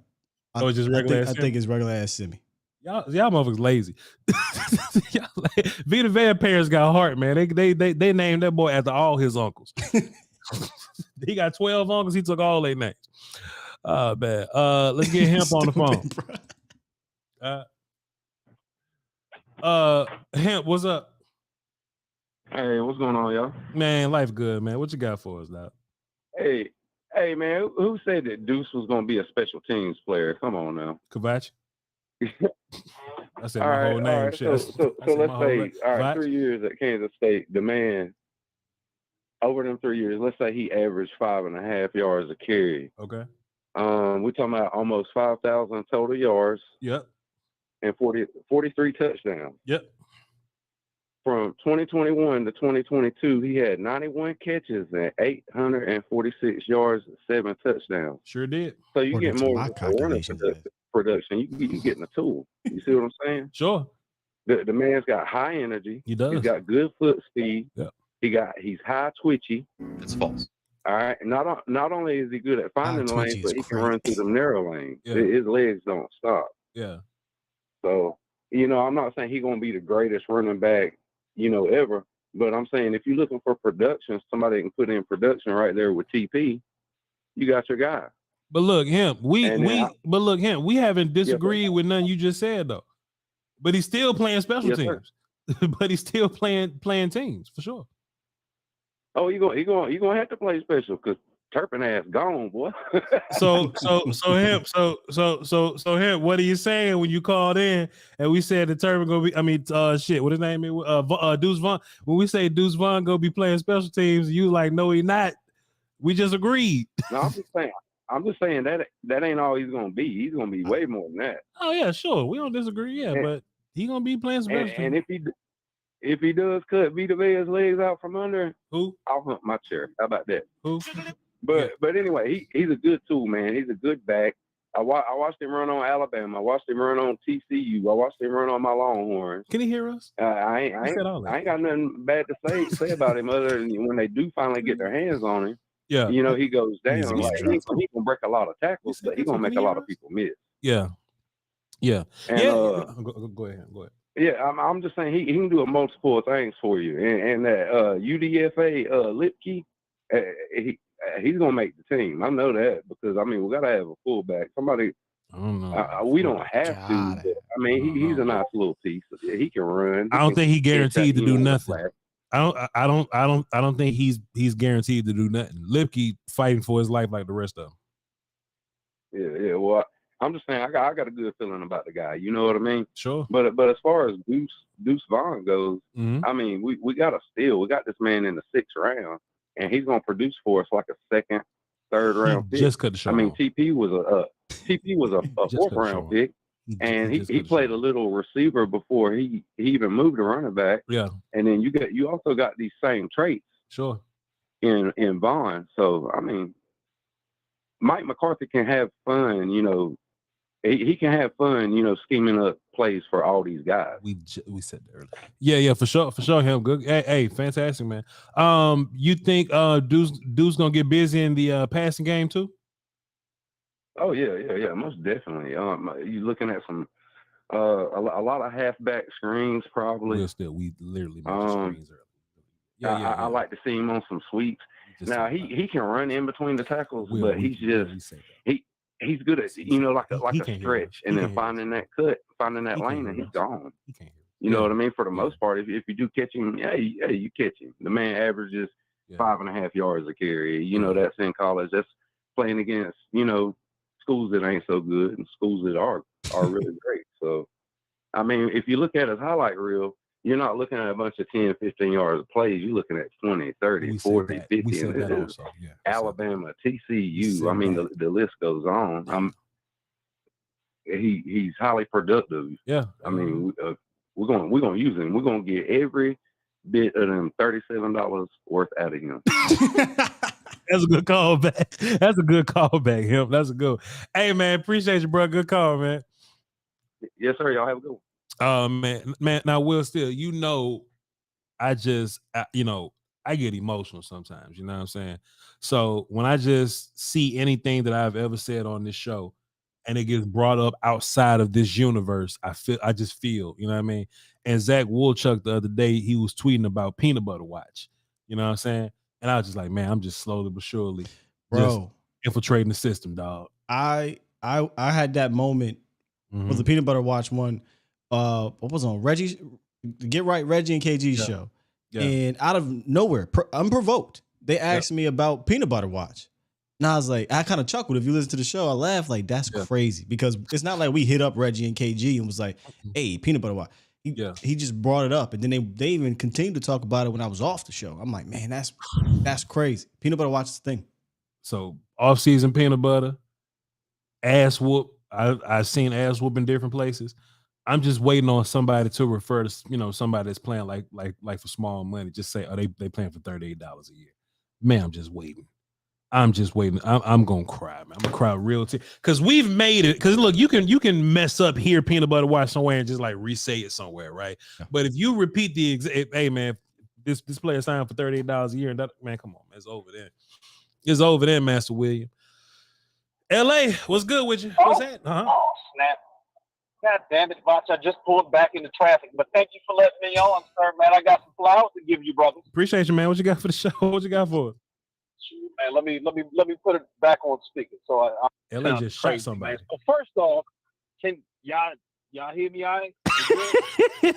Oh, just regular I think it's regular ass Simi. Y'all motherfuckers lazy. Vita Vea parents got heart, man. They named that boy after all his uncles. He got 12 uncles. He took all their names. Man. Let's get Hemp on the phone. Hemp, what's up? Hey, what's going on, y'all? Man, life good, man. What you got for us, dog? Hey, man. Who said that Deuce was gonna be a special teams player? Come on now, Kavachi. I said my whole name. All right. So let's say, 3 years at Kansas State, the man. Over them 3 years, let's say he averaged 5.5 yards a carry. Okay. We're talking about almost 5,000 total yards. Yep. And 43 touchdowns. Yep. From 2021 to 2022, he had 91 catches and 846 yards and 7 touchdowns. Sure did. So you get more running production. You getting a tool. You see what I'm saying? Sure. The man's got high energy. He does. He's got good foot speed. Yep. He's high twitchy. It's false. All right. Not only is he good at finding the lanes, but he can run through them narrow lanes. Yeah. His legs don't stop. Yeah. So, I'm not saying he's gonna be the greatest running back, ever. But I'm saying if you're looking for production, somebody can put in production right there with TP, you got your guy. But look, Hemp, we haven't disagreed with nothing you just said though. But he's still playing special teams. But he's still playing teams for sure. Oh, you gonna have to play special because Turpin ass gone, boy. So Hemp, what are you saying when you called in and we said that Turpin gonna be? I mean, what his name is? Deuce Vaughn. When we say Deuce Vaughn gonna be playing special teams, you like, no, he not. We just agreed. No, I'm just saying that ain't all he's gonna be. He's gonna be way more than that. Oh yeah, sure. We don't disagree. Yeah, but He gonna be playing some and if he does cut Vita Vea's legs out from under, I'll hump my chair. How about that? But anyway, he's a good tool, man. He's a good back. I watched him run on Alabama. I watched him run on TCU. I watched him run on my Longhorns. Can he hear us? I ain't got nothing bad to say about him other than when they do finally get their hands on him. Yeah, you know, he goes down. Like, he can break a lot of tackles, but he's gonna make a lot of people miss. Yeah. And, Go ahead. Yeah, I'm just saying he can do multiple things for you. And that UDFA Lipke, he's gonna make the team. I know that because I mean we gotta have a fullback. Somebody. I don't know. We don't have to. But, I mean, he's a nice little piece. He can run. I don't think he's guaranteed to do nothing. I don't think he's guaranteed to do nothing. Lipke fighting for his life like the rest of them. Yeah. Well, I'm just saying I got a good feeling about the guy. You know what I mean? Sure. But as far as Deuce Vaughn goes, I mean, we got a steal. We got this man in the 6th round, and he's gonna produce for us like a 2nd, 3rd round pick. Just cut the show. I mean, TP was a 4th round pick, and he played a little receiver before he even moved to running back. Yeah. And then you also got these same traits. Sure. In Vaughn, so I mean, Mike McCarthy can have fun. You know, he can have fun. You know, scheming up plays for all these guys. We said that earlier. Yeah, for sure, him good. Hey, fantastic, man. You think Deuce gonna get busy in the passing game too? Oh yeah, most definitely. You looking at some a lot of halfback screens probably. We literally made screens earlier. Yeah, I like to see him on some sweeps. Now he can run in between the tackles, but he's good at like a stretch and then finding that cut, finding that lane, and he's gone. You know what I mean? For the most part, if you do catch him, you catch him. The man averages 5.5 yards a carry. You know, that's in college. That's playing against schools that ain't so good and schools that are really great. So, I mean, if you look at his highlight reel, you're not looking at a bunch of 10, 15 yards of plays. You're looking at 20, 30, 40, 50. And Alabama, TCU. I mean, the list goes on. He's highly productive. Yeah. I mean, we're gonna use him. We're gonna get every bit of them $37 worth out of him. That's a good callback. That's a good callback, him. That's a good. Hey man, appreciate you, bro. Good call, man. Yes, sir. Y'all have a good one. Man. Now, Will, still, I get emotional sometimes. You know what I'm saying? So when I just see anything that I've ever said on this show, and it gets brought up outside of this universe, I just feel, you know what I mean? And Zach Woolchuck the other day, he was tweeting about Peanut Butter Watch. You know what I'm saying? And I was just like, man, I'm just slowly but surely just infiltrating the system, dog. I had that moment with the Peanut Butter Watch one. What was on Reggie and KG's show. Yeah. And out of nowhere, unprovoked, they asked me about Peanut Butter Watch. And I was like, I kind of chuckled. If you listen to the show, I laughed like, that's crazy. Because it's not like we hit up Reggie and KG and was like, hey, Peanut Butter Watch. He just brought it up. And then they even continued to talk about it when I was off the show. I'm like, man, that's crazy. Peanut Butter Watch is the thing. So off-season peanut butter, ass whoop. I've seen ass whoop in different places. I'm just waiting on somebody to refer to, somebody that's playing like for small money. Just say, they playing for $38 a year. Man, I'm just waiting. I'm gonna cry, man. I'm gonna cry real because we've made it. Because look, you can mess up here Peanut Butter Watch somewhere and just like re-say it somewhere, right? Yeah. But if you repeat hey man, this player signed for $38 a year, and man, come on, man, it's over there. It's over there, Master William. LA, what's good with you? What's that? Oh, snap. God damn it, Voch. I just pulled back into traffic, but thank you for letting me on, sir, man. I got some flowers to give you, brother. Appreciate you, man. What you got for the show? What you got for us? Man, let me put it back on speaker. So I LA just shot somebody. Man. So first off, can y'all hear me?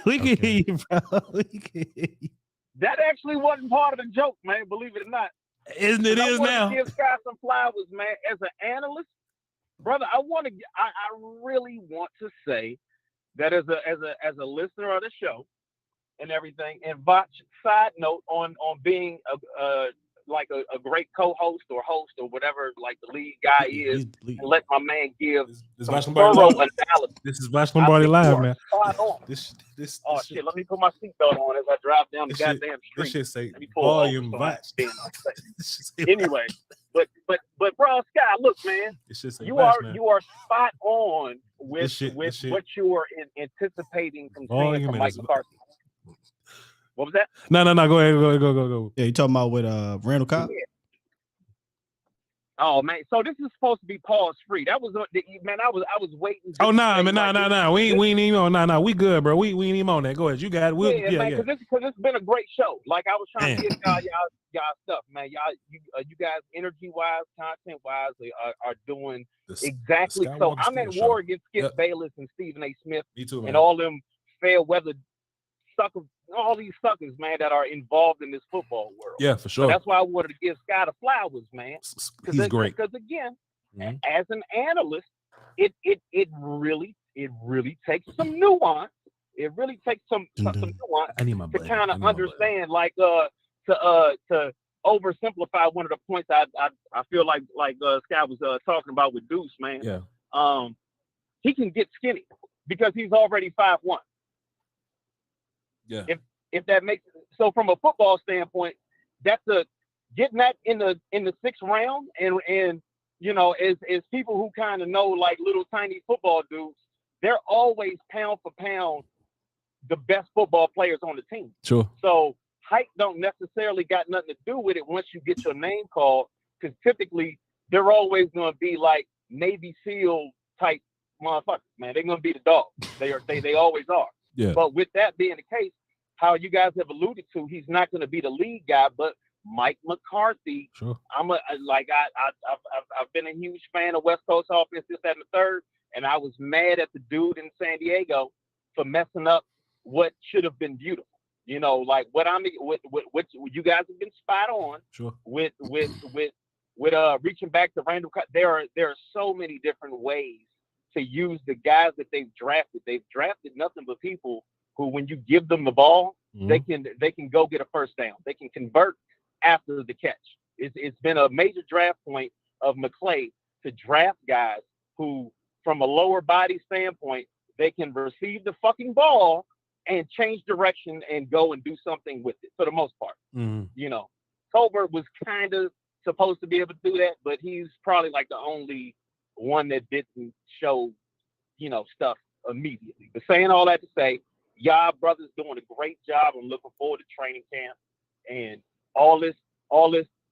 We can hear you, bro. We can hear you. That actually wasn't part of the joke, man. Believe it or not. Isn't it? Is now. Give Sky some flowers, man. As an analyst, brother, I really want to say that as a listener of the show and everything. And Voch, side note on being like a great co-host or host or whatever, like the lead guy is, and let my man give some thorough analysis. This is Voch Lombardi live, man. This shit, shit, let me put my seatbelt on as I drive down the goddamn street. This shit say Let me pull volume over so I Voch. understand. Anyway, but bro, Sky, look, man, you are spot on with what you are anticipating from seeing from Mike McCarthy. What was that? No. Go ahead. Go. Yeah, you talking about with Randall Cobb? Yeah. Oh man, so this is supposed to be pause free. That was man. I was waiting. Oh no, man, no. We ain't even on. No. We good, bro. We ain't even on that. Go ahead. You got it. Man, because it's been a great show. Like I was trying to get y'all stuff, man. You guys, energy wise, content wise, are doing exactly. So I'm at war against Skip Bayless and Stephen A. Smith. Me too, man. And all them fair weather suckers, all these suckers, man, that are involved in this football world. Yeah, for sure. So that's why I wanted to give Sky the flowers, man. He's great. Because again, as an analyst, it really takes some nuance. It really takes some nuance to kind of understand, like to oversimplify one of the points I feel like Sky was talking about with Deuce, man. Yeah. He can get skinny because he's already 5'1". Yeah. If that makes so from a football standpoint, that's getting that in the sixth round, and you know, as people who kind of know like little tiny football dudes, they're always pound for pound the best football players on the team. Sure. So height don't necessarily got nothing to do with it once you get your name called, because typically they're always going to be like Navy SEAL type motherfuckers, man. They're going to be the dog. They always are. Yeah. But with that being the case, how you guys have alluded to, he's not going to be the lead guy, but Mike McCarthy. Sure. I've been a huge fan of West Coast offense, this, that, and the third, and I was mad at the dude in San Diego for messing up what should have been beautiful. You know, like what you guys have been spot on. Sure. With reaching back to Randall. There are so many different ways to use the guys that they've drafted. They've drafted nothing but people who, when you give them the ball, they can go get a first down. They can convert after the catch. It's been a major draft point of McClay to draft guys who, from a lower body standpoint, they can receive the fucking ball and change direction and go and do something with it for the most part. You know, Colbert was kind of supposed to be able to do that, but he's probably like the only one that didn't show, you know, stuff immediately. But saying all that to say, y'all brothers doing a great job. I'm looking forward to training camp and all this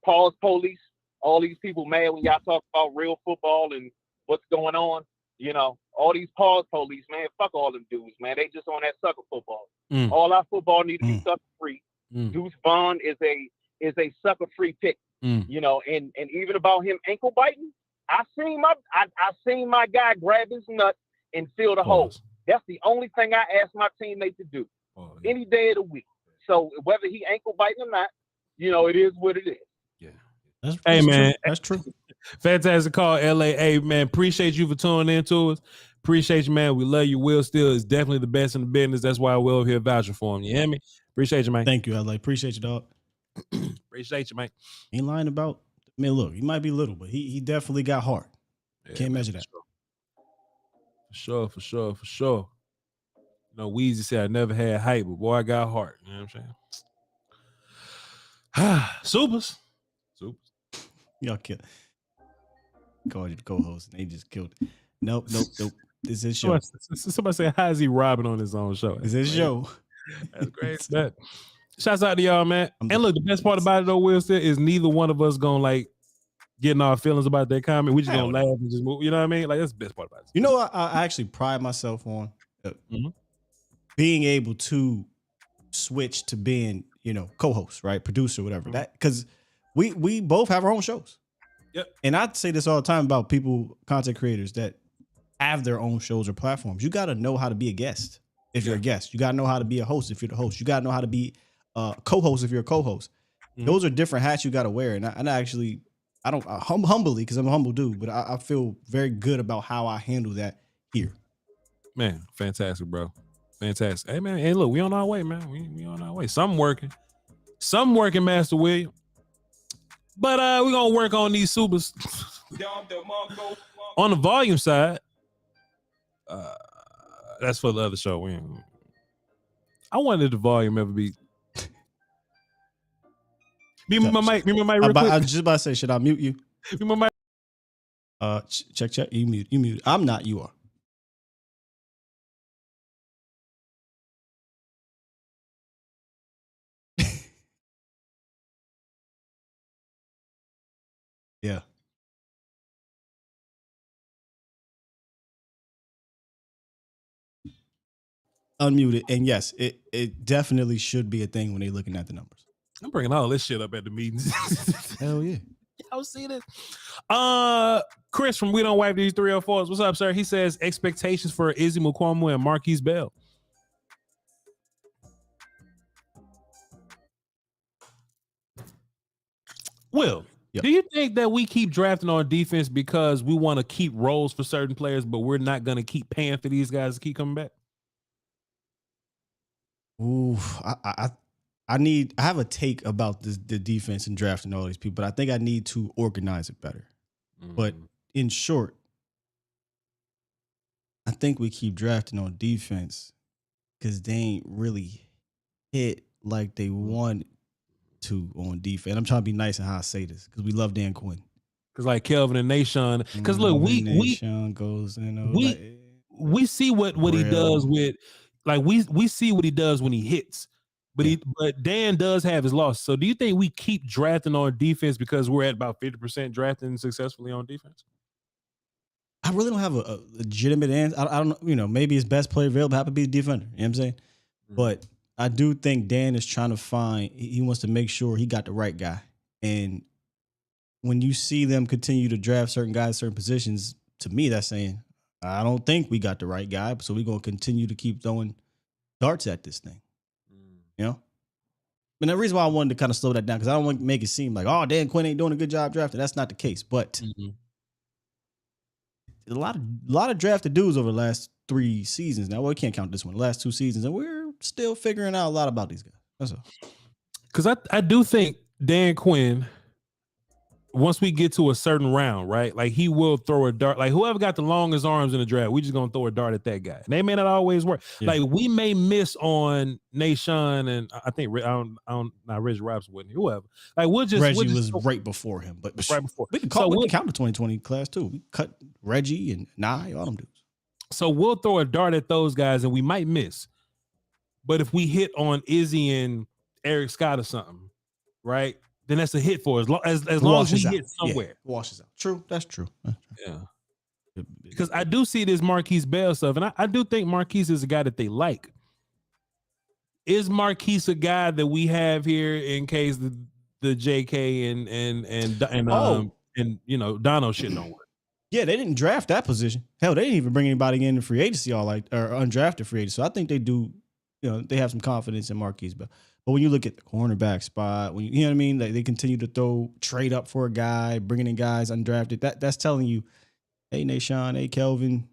pause police, all these people mad when y'all talk about real football and what's going on. You know, all these pause police, man, fuck all them dudes, man. They just on that sucker football. All our football need to be sucker free. Deuce Vaughn is a sucker free pick. You know, and even about him ankle biting, I seen my guy grab his nut and fill the hole. That's the only thing I ask my teammate to do any day of the week. So whether he ankle biting or not, you know, it is what it is. That's man, that's true. Fantastic call, LA. Hey, man, appreciate you for tuning in to us. Appreciate you, man. We love you. Will Steele is definitely the best in the business. That's why we're over here vouching for him. You hear me? Appreciate you, man. Thank you, LA. Appreciate you, dog. Appreciate you, man. Ain't lying about. I mean, look, he might be little, but he definitely got heart. Can't measure that. For sure. You know, Weezy said I never had height, but boy, I got heart. You know what I'm saying? Supers. Y'all killed. Called you the co-host, and they just killed it. Nope. This is show. Somebody say, how is he robbing on his own show? This is show. That's great. Shouts out to y'all, man. And look, the best part about it though, Will, still is neither one of us gonna like getting our feelings about that comment. We just gonna laugh and just move. You know what I mean? Like that's the best part about it. You know what I actually pride myself on? Being able to switch to being, you know, co-host, right? Producer, whatever. That because we both have our own shows. Yep. And I say this all the time about people, content creators that have their own shows or platforms. You got to know how to be a guest if you're a guest. You got to know how to be a host if you're the host. You got to know how to be a co-host if you're a co-host. Those are different hats you got to wear. And I don't humbly, because I'm a humble dude, but I feel very good about how I handle that here. Man, fantastic, bro. Fantastic. Hey, man. Hey, look, we on our way, man. We on our way. Something working, Master William. But we're gonna work on these supers. On the volume side, that's for the other show. I wanted the volume ever be. Mute my mic. Mute my mic real quick. I was just about to say, should I mute you? Mute my mic. Check. You mute. I'm not. You are. Yeah. Unmuted. And yes, it definitely should be a thing when they're looking at the numbers. I'm bringing all this shit up at the meetings. Hell yeah. Y'all see this? Chris from We Don't Wipe These 304s. What's up, sir? He says expectations for Izzy Mukuamu and Marquise Bell. Will, do you think that we keep drafting on defense because we want to keep roles for certain players, but we're not going to keep paying for these guys to keep coming back? Ooh, I have a take about the defense and drafting all these people, but I think I need to organize it better. But in short, I think we keep drafting on defense because they ain't really hit like they want to on defense. I'm trying to be nice in how I say this because we love Dan Quinn. Because like Kelvin and Nashon, because look, we goes we see what he does with, like we see what he does when he hits. But Dan does have his loss. So do you think we keep drafting on defense because we're at about 50% drafting successfully on defense? I really don't have a legitimate answer. I don't know, maybe his best player available happen to be a defender. You know what I'm saying? But I do think Dan is trying to he wants to make sure he got the right guy. And when you see them continue to draft certain guys, certain positions, to me, that's saying, I don't think we got the right guy. So we're going to continue to keep throwing darts at this thing. And the reason why I wanted to kind of slow that down, because I don't want to make it seem like, oh, Dan Quinn ain't doing a good job drafting. That's not the case. But a lot of drafted dudes over the last 3 seasons. Now, we can't count this one. The last 2 seasons, and we're still figuring out a lot about these guys. That's all. Because I do think Dan Quinn, once we get to a certain round, right? Like he will throw a dart. Like whoever got the longest arms in the draft, we just gonna throw a dart at that guy. And they may not always work. Yeah. Like we may miss on Nashon and I think not Reggie Robinson wasn't whoever. Like Reggie was right before him, but right before. We can count the 2020 class too. We cut Reggie and Nye, all them dudes. So we'll throw a dart at those guys and we might miss. But if we hit on Izzy and Eric Scott or something, right? Then that's a hit for us. As long as we hit somewhere. Yeah, washes out. True. That's true. Yeah. Because I do see this Marquise Bell stuff, and I do think Marquise is a guy that they like. Is Marquise a guy that we have here in case the JK and Dono shit don't work? Yeah, they didn't draft that position. Hell, they didn't even bring anybody in free agency or undrafted free agency. So I think they do, they have some confidence in Marquise Bell. But when you look at the cornerback spot, when you know what I mean, like they continue to trade up for a guy, bringing in guys undrafted. That's telling you, hey Nashon, hey Kelvin,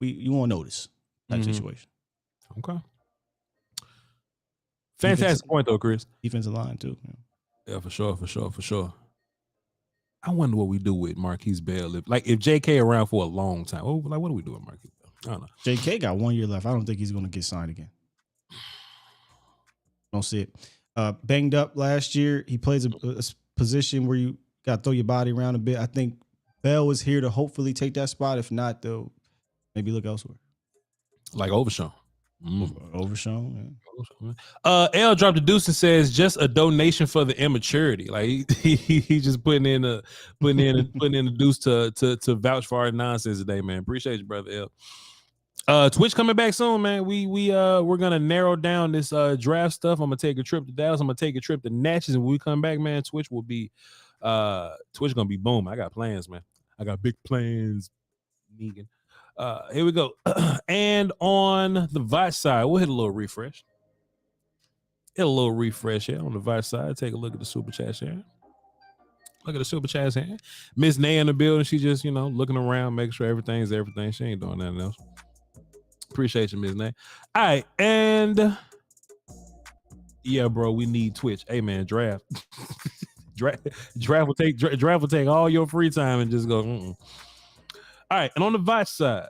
you won't notice that situation. Okay. Fantastic point though, Chris. Defensive line too. Yeah, for sure. I wonder what we do with Marquise Bell if JK around for a long time. What do we do with Marquise Bell? I don't know. JK got 1 year left. I don't think he's going to get signed again. Don't see it. Banged up last year. He plays a position where you got to throw your body around a bit. I think Bell is here to hopefully take that spot. If not, they'll maybe look elsewhere. Like Overshown. Overshown. Yeah. L dropped the deuce and says just a donation for the immaturity. Like he just putting in the deuce to vouch for our nonsense today, man. Appreciate you, brother L. Twitch coming back soon, man. We're gonna narrow down this draft stuff. I'm gonna take a trip to Dallas. I'm gonna take a trip to Natchez, and when we come back, man, Twitch gonna be boom. I got plans, man. I got big plans, Negan. Here we go. And on the Voch side, we'll hit a little refresh. Here on the Voch side. Take a look at the super chat here. Look at the super chats here. Miss Nay in the building. She just looking around, making sure everything's everything. She ain't doing nothing else. Appreciate you, Ms. Nay. All right, and yeah, bro, we need Twitch. Hey, man, draft. Draft will take all your free time and just go. Mm-mm. All right, and on the Voch side,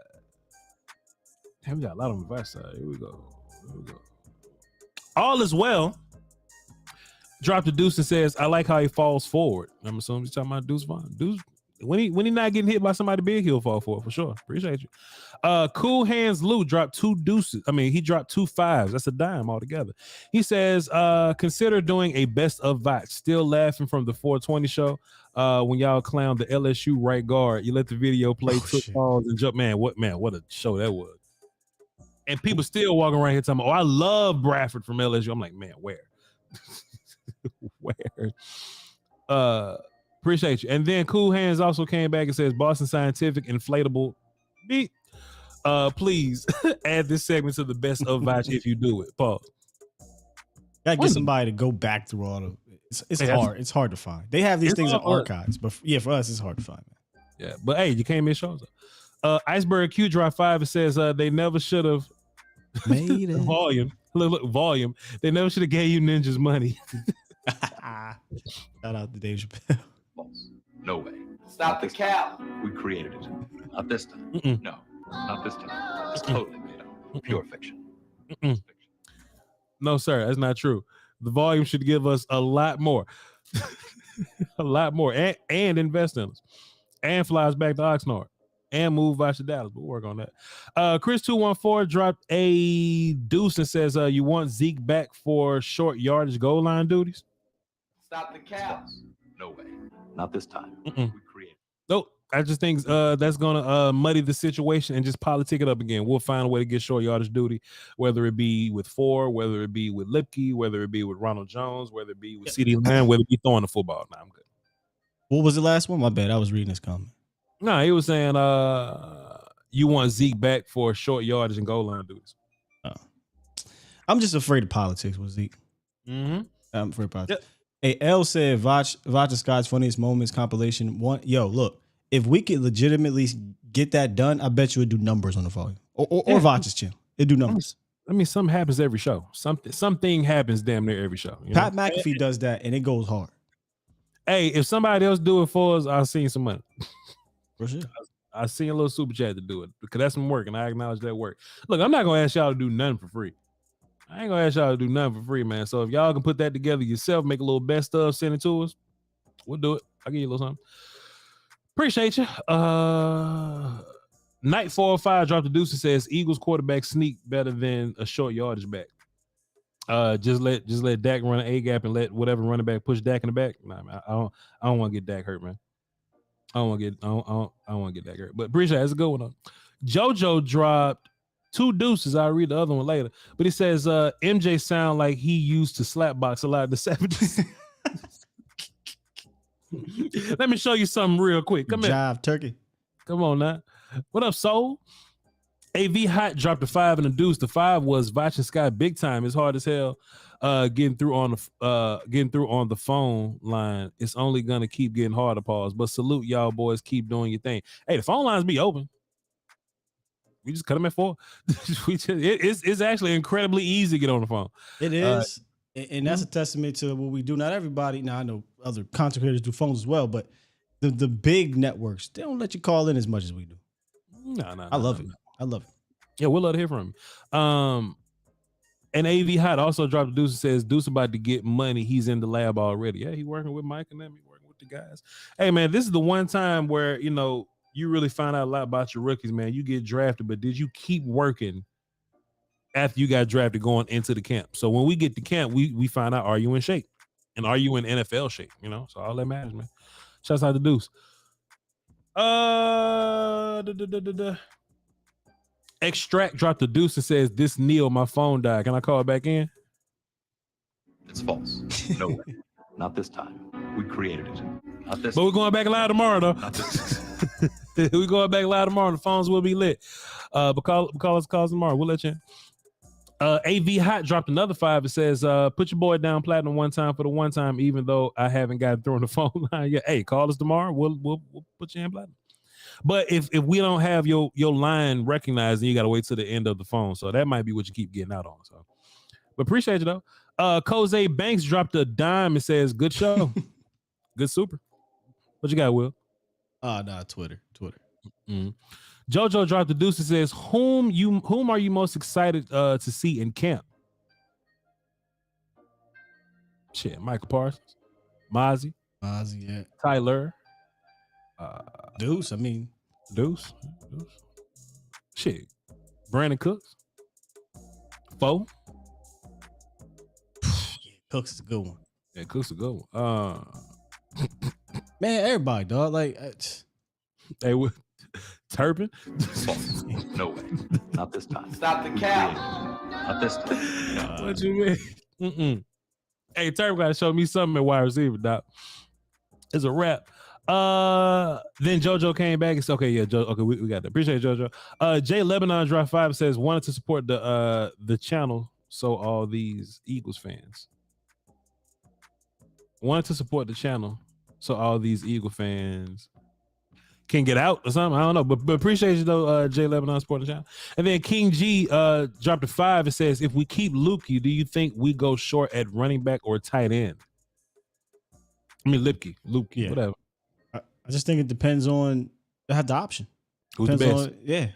damn, we got a lot on the Voch side. Here we go. All is well. Dropped the Deuce and says, "I like how he falls forward." I'm assuming he's talking about Deuce Vaughn. Deuce, when he not getting hit by somebody big, he'll fall forward for sure. Appreciate you. Cool Hands Lou dropped 2 deuces. I mean, he dropped 2 5s. That's a dime altogether. He says, consider doing a best of Voch. Still laughing from the 420 show. When y'all clown the LSU right guard, you let the video play, took balls and jump. Man, what a show that was. And people still walking around here talking, "Oh, I love Bradford from LSU." I'm like, man, where? Where? Appreciate you. And then Cool Hands also came back and says, Boston Scientific inflatable beat. Please add this segment to the best of Voch if you do it. Pause. Gotta get somebody to go back through all of it's hard. It's hard to find. They have these things in archives, but yeah, for us, it's hard to find, man. Yeah, but hey, you can't miss shows up. Iceberg Q Drop 5, it says they never should have made it. Volume. Look, volume. They never should have gave you ninjas money. Shout out to Dave Chappelle. No way. Stop the cap. We created it. Not this time. No, not this time. It's totally made up. Pure fiction. No, sir, that's not true. The volume should give us a lot more. A lot more. And invest in us. And flies back to Oxnard. And move Voch to Dallas. We'll work on that. Chris 214 dropped a deuce and says, you want Zeke back for short yardage goal line duties? Stop the cap. No way. Not this time. We created. Nope. I just think that's gonna muddy the situation and just politic it up again. We'll find a way to get short yardage duty, whether it be with Ford, whether it be with Lipke, whether it be with Ronald Jones, whether it be with CD Lamb, whether it be throwing the football. Nah, I'm good. What was the last one? My bad. I was reading this comment. No, he was saying you want Zeke back for short yardage and goal line duties. I'm just afraid of politics with Zeke. Mm-hmm. I'm afraid of politics. Yep. Hey, L said Voch and Scott's funniest moments compilation. Yo, look, if we could legitimately get that done, I bet you would do numbers on the volume or Voch's channel. It do numbers. I mean, something happens every show. Something happens damn near every show. Pat McAfee does that, and it goes hard. Hey, if somebody else do it for us, I'll see some money. For sure. I see a little super chat to do it because that's some work, and I acknowledge that work. Look, I'm not gonna ask y'all to do nothing for free. I ain't gonna ask y'all to do nothing for free, man. So if y'all can put that together yourself, make a little best stuff, send it to us, we'll do it. I'll give you a little something. Appreciate you. Night 405 dropped the deuce and says Eagles quarterback sneak better than a short yardage back. Just let Dak run an A gap and let whatever running back push Dak in the back. Nah, man, I don't want to get Dak hurt, man. I don't want to get Dak hurt. But appreciate it. It's a good one though. JoJo dropped 2 deuces. I'll read the other one later. But he says MJ sound like he used to slap box a lot in the 70s. Let me show you something real quick. Come here. Jive turkey. Come on now. What up, Soul? AV Hot dropped a 5 and a deuce. The 5 was Voch and Sky big time. It's hard as hell getting through on the phone line. It's only gonna keep getting harder. Pause. But salute y'all boys. Keep doing your thing. Hey, the phone lines be open. We just cut them at 4. It's actually incredibly easy to get on the phone. It is. And that's a testament to what we do. Not everybody. Now I know other content creators do phones as well, but the big networks, they don't let you call in as much as we do. No. I love it. I love it. Yeah, we'll love to hear from you. And AV Hot also dropped a deuce and says Deuce about to get money. He's in the lab already. Yeah, he working with Mike and them. He working with the guys. Hey man, this is the one time where you really find out a lot about your rookies, man. You get drafted, but did you keep working after you got drafted going into the camp? So when we get to camp, we find out, are you in shape? And are you in NFL shape? So all that matters, man. Shouts out to Deuce. Extract dropped the deuce and says, this Neil, my phone died. Can I call it back in? It's false. No way. Not this time. We created it. Not this. But we're going back live tomorrow, though. We're going back live tomorrow. The phones will be lit. But call us tomorrow. We'll let you in. AV Hot dropped another 5. It says, put your boy down platinum one time for the one time, even though I haven't got through on the phone line yet. Hey, call us tomorrow. We'll put you in platinum. But if we don't have your line recognized, then you got to wait till the end of the phone. So that might be what you keep getting out on. So, but appreciate you though. Jose Banks dropped a dime and says, good show. Good super. What you got, Will? Nah, Twitter. Mm-hmm. JoJo dropped the deuce and says, whom are you most excited to see in camp? Shit, Michael Parsons, Mozzie, yeah. Tyler, Deuce. Deuce. Shit, Brandon Cooks, Foe. Cooks is a good one. Yeah, Cooks is a good one. Man, everybody, dog. Like, hey, Turpin? No way. Not this time. Stop the cap. Not this time. What you mean? Mm-mm. Hey, Turpin got to show me something at wide receiver, Doc. It's a wrap. Then JoJo came back and said, okay, yeah, okay, we got that. Appreciate it, JoJo. Jay Lebanon Drive 5 says, wanted to support the channel, so all these Eagles fans. Wanted to support the channel, so all these Eagle fans can get out or something. I don't know, but appreciate you though, Jay Lebanon supporting the channel. And then King G dropped a 5. It says, if we keep Lukey, do you think we go short at running back or tight end? I mean, Lukey, yeah. Whatever. I just think it depends on they have the option. Who's the best?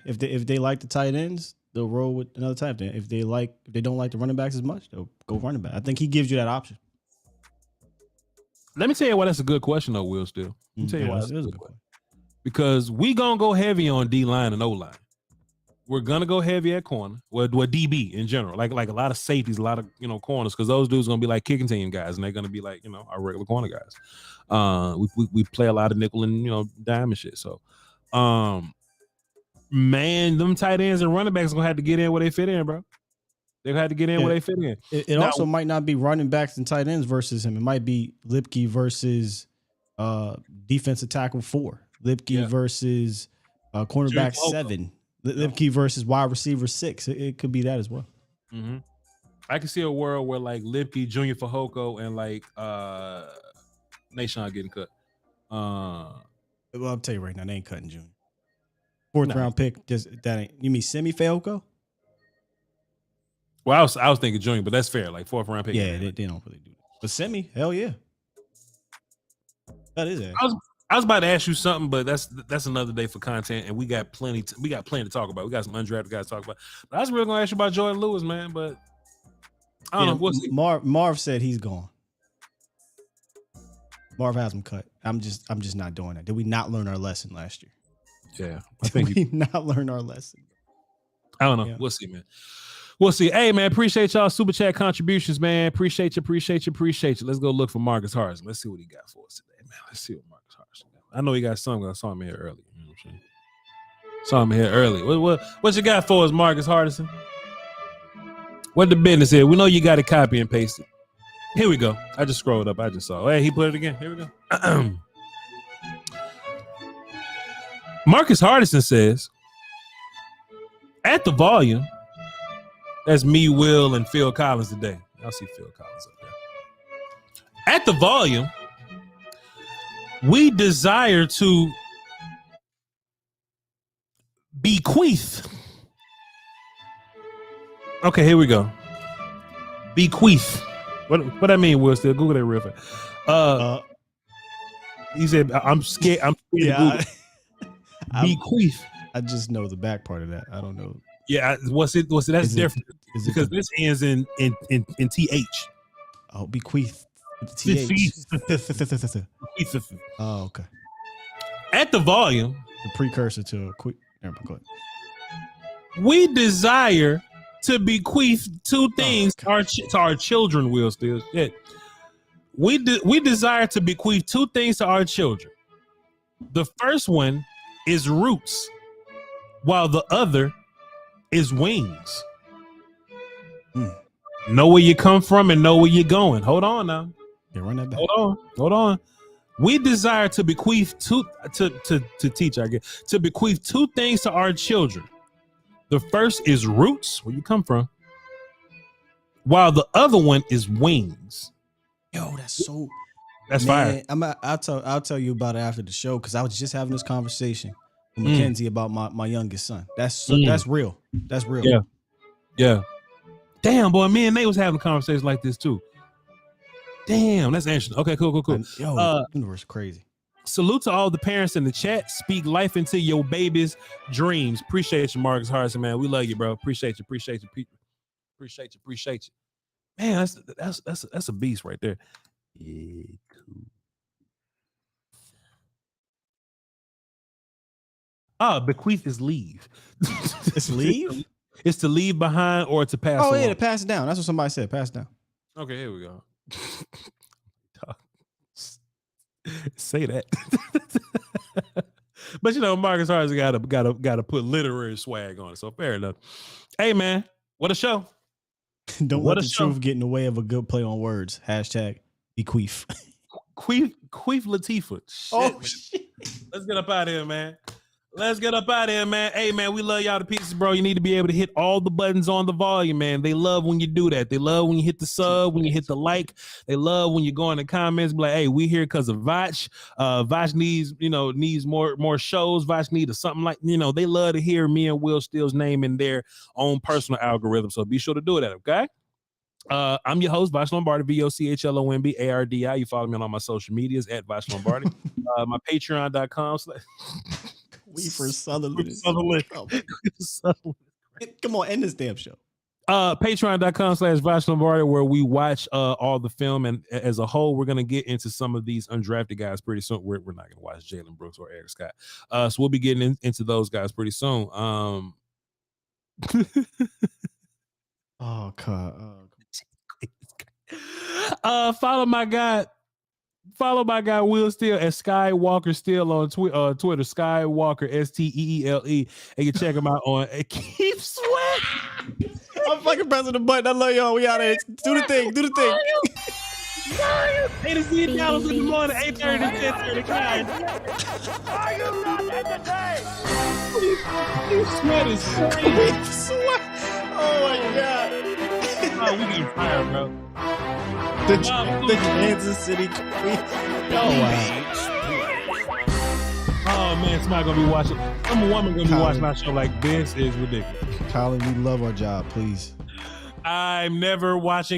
If they like the tight ends, they'll roll with another tight end. If they don't like the running backs as much, they'll go running back. I think he gives you that option. Let me tell you why that's a good question, though, Will. Still, let me tell you why it is that's a good question. Because we gonna go heavy on D line and O line. We're gonna go heavy at corner, well DB in general, like a lot of safeties, a lot of corners, because those dudes gonna be like kicking team guys, and they're gonna be like our regular corner guys. We play a lot of nickel and dime and shit. So, man, them tight ends and running backs gonna have to get in where they fit in, bro. They had to get in where they fit in. It also might not be running backs and tight ends versus him. It might be Lipke versus defensive tackle 4. Lipke versus cornerback 7. Lipke versus wide receiver 6. It could be that as well. Mm-hmm. I can see a world where like Lipke, Junior Fajoko, and like Nashon getting cut. Well, I'll tell you right now, they ain't cutting Junior. 4th round pick, just that ain't. You mean Semi Fajoko? Well, I was thinking Junior, but that's fair. Like 4th round pick. Yeah, they don't really do that. But Semi, hell yeah. That is it. I was about to ask you something, but that's another day for content, and we got plenty to talk about. We got some undrafted guys to talk about. But I was really gonna ask you about Jordan Lewis, man. But I don't know. We'll see. Marv said he's gone. Marv has him cut. I'm just not doing that. Did we not learn our lesson last year? Yeah, I think we not learn our lesson. I don't know. Yeah. We'll see, man. We'll see. Hey, man, appreciate y'all super chat contributions, man. Appreciate you. Let's go look for Marcus Harrison. Let's see what he got for us today, man. Let's see what Marcus Harrison got. I know he got something. I saw him here early. You know what I'm saying? Saw him here early. What you got for us, Marcus Harrison? What the business is? We know you got to copy and paste it. Here we go. I just scrolled up. I just saw. Hey, he put it again. Here we go. Marcus Hardison says, at the volume, that's me, Will, and Phil Collins today. I'll see Phil Collins up there. At the volume, we desire to bequeath. Okay, here we go. Bequeath. What that mean, Will? Still Google that real fast. He said, I'm scared. I'm scared to Google. Bequeath. I just know the back part of that. I don't know. Yeah, what's it? That's different because this ends in th. Oh, bequeath. Th. Oh, okay. At the volume, the precursor to a quick. Never mind, go ahead. We desire to bequeath 2 things to our children. Will still shit. We desire to bequeath 2 things to our children. The first one is roots, while the other is wings. Know where you come from and know where you're going. Hold on now. Yeah, run that back. Hold on. We desire to bequeath to teach, I guess, to bequeath 2 things to our children. The first is roots, where you come from, while the other one is wings. Yo, that's fire. I'll tell you about it after the show, because I was just having this conversation with Mackenzie about my youngest son. That's real. That's real. Yeah. Damn, boy, me and Nate was having a conversation like this too. Damn, that's interesting. Okay, cool. Yo, universe crazy. Salute to all the parents in the chat. Speak life into your baby's dreams. Appreciate you, Marcus Harrison, man. We love you, bro. Appreciate you. Man, that's a beast right there. Yeah, cool. Bequeath is leave. It's leave? It's to leave behind or to pass along. Yeah, to pass it down. That's what somebody said. Pass it down. Okay, here we go. Say that. But Marcus Harrison gotta put literary swag on it. So fair enough. Hey man, what a show. Don't let the truth get in the way of a good play on words. Hashtag bequeath. Queef Latifah. Shit. Let's get up out of here, man. Hey, man, we love y'all to pieces, bro. You need to be able to hit all the buttons on the volume, man. They love when you do that. They love when you hit the sub, when you hit the like. They love when you go in the comments, be like, hey, we here because of Voch. Voch needs more shows. Voch needs something like, they love to hear me and Will Steele's name in their own personal algorithm. So be sure to do that, okay? I'm your host, Voch Lombardi, VOCHLOMBARDI. You follow me on all my social medias at Voch Lombardi. My Patreon.com/ We for Sutherland. Come on, end this damn show. Patreon.com/Voch Lombardi, where we watch all the film, and as a whole, we're gonna get into some of these undrafted guys pretty soon. We're not gonna watch Jalen Brooks or Eric Scott. So we'll be getting into those guys pretty soon. Oh God. Follow my guy Will Steele at Skywalker Steele on Twitter. Skywalker Steele. And you can check him out on Keep Sweat. I'm fucking pressing the button. I love y'all. We out of here. Do the thing. Hey, to see Dallas in the morning, 8:30 to 10:30. Are you not entertained? You sweat is crazy. Oh my God. Oh, we getting fired, bro. The Kansas City Queen. Oh man, somebody gonna be watching. Some woman gonna be watching our show like this is ridiculous. Colin, we love our job, please. I'm never watching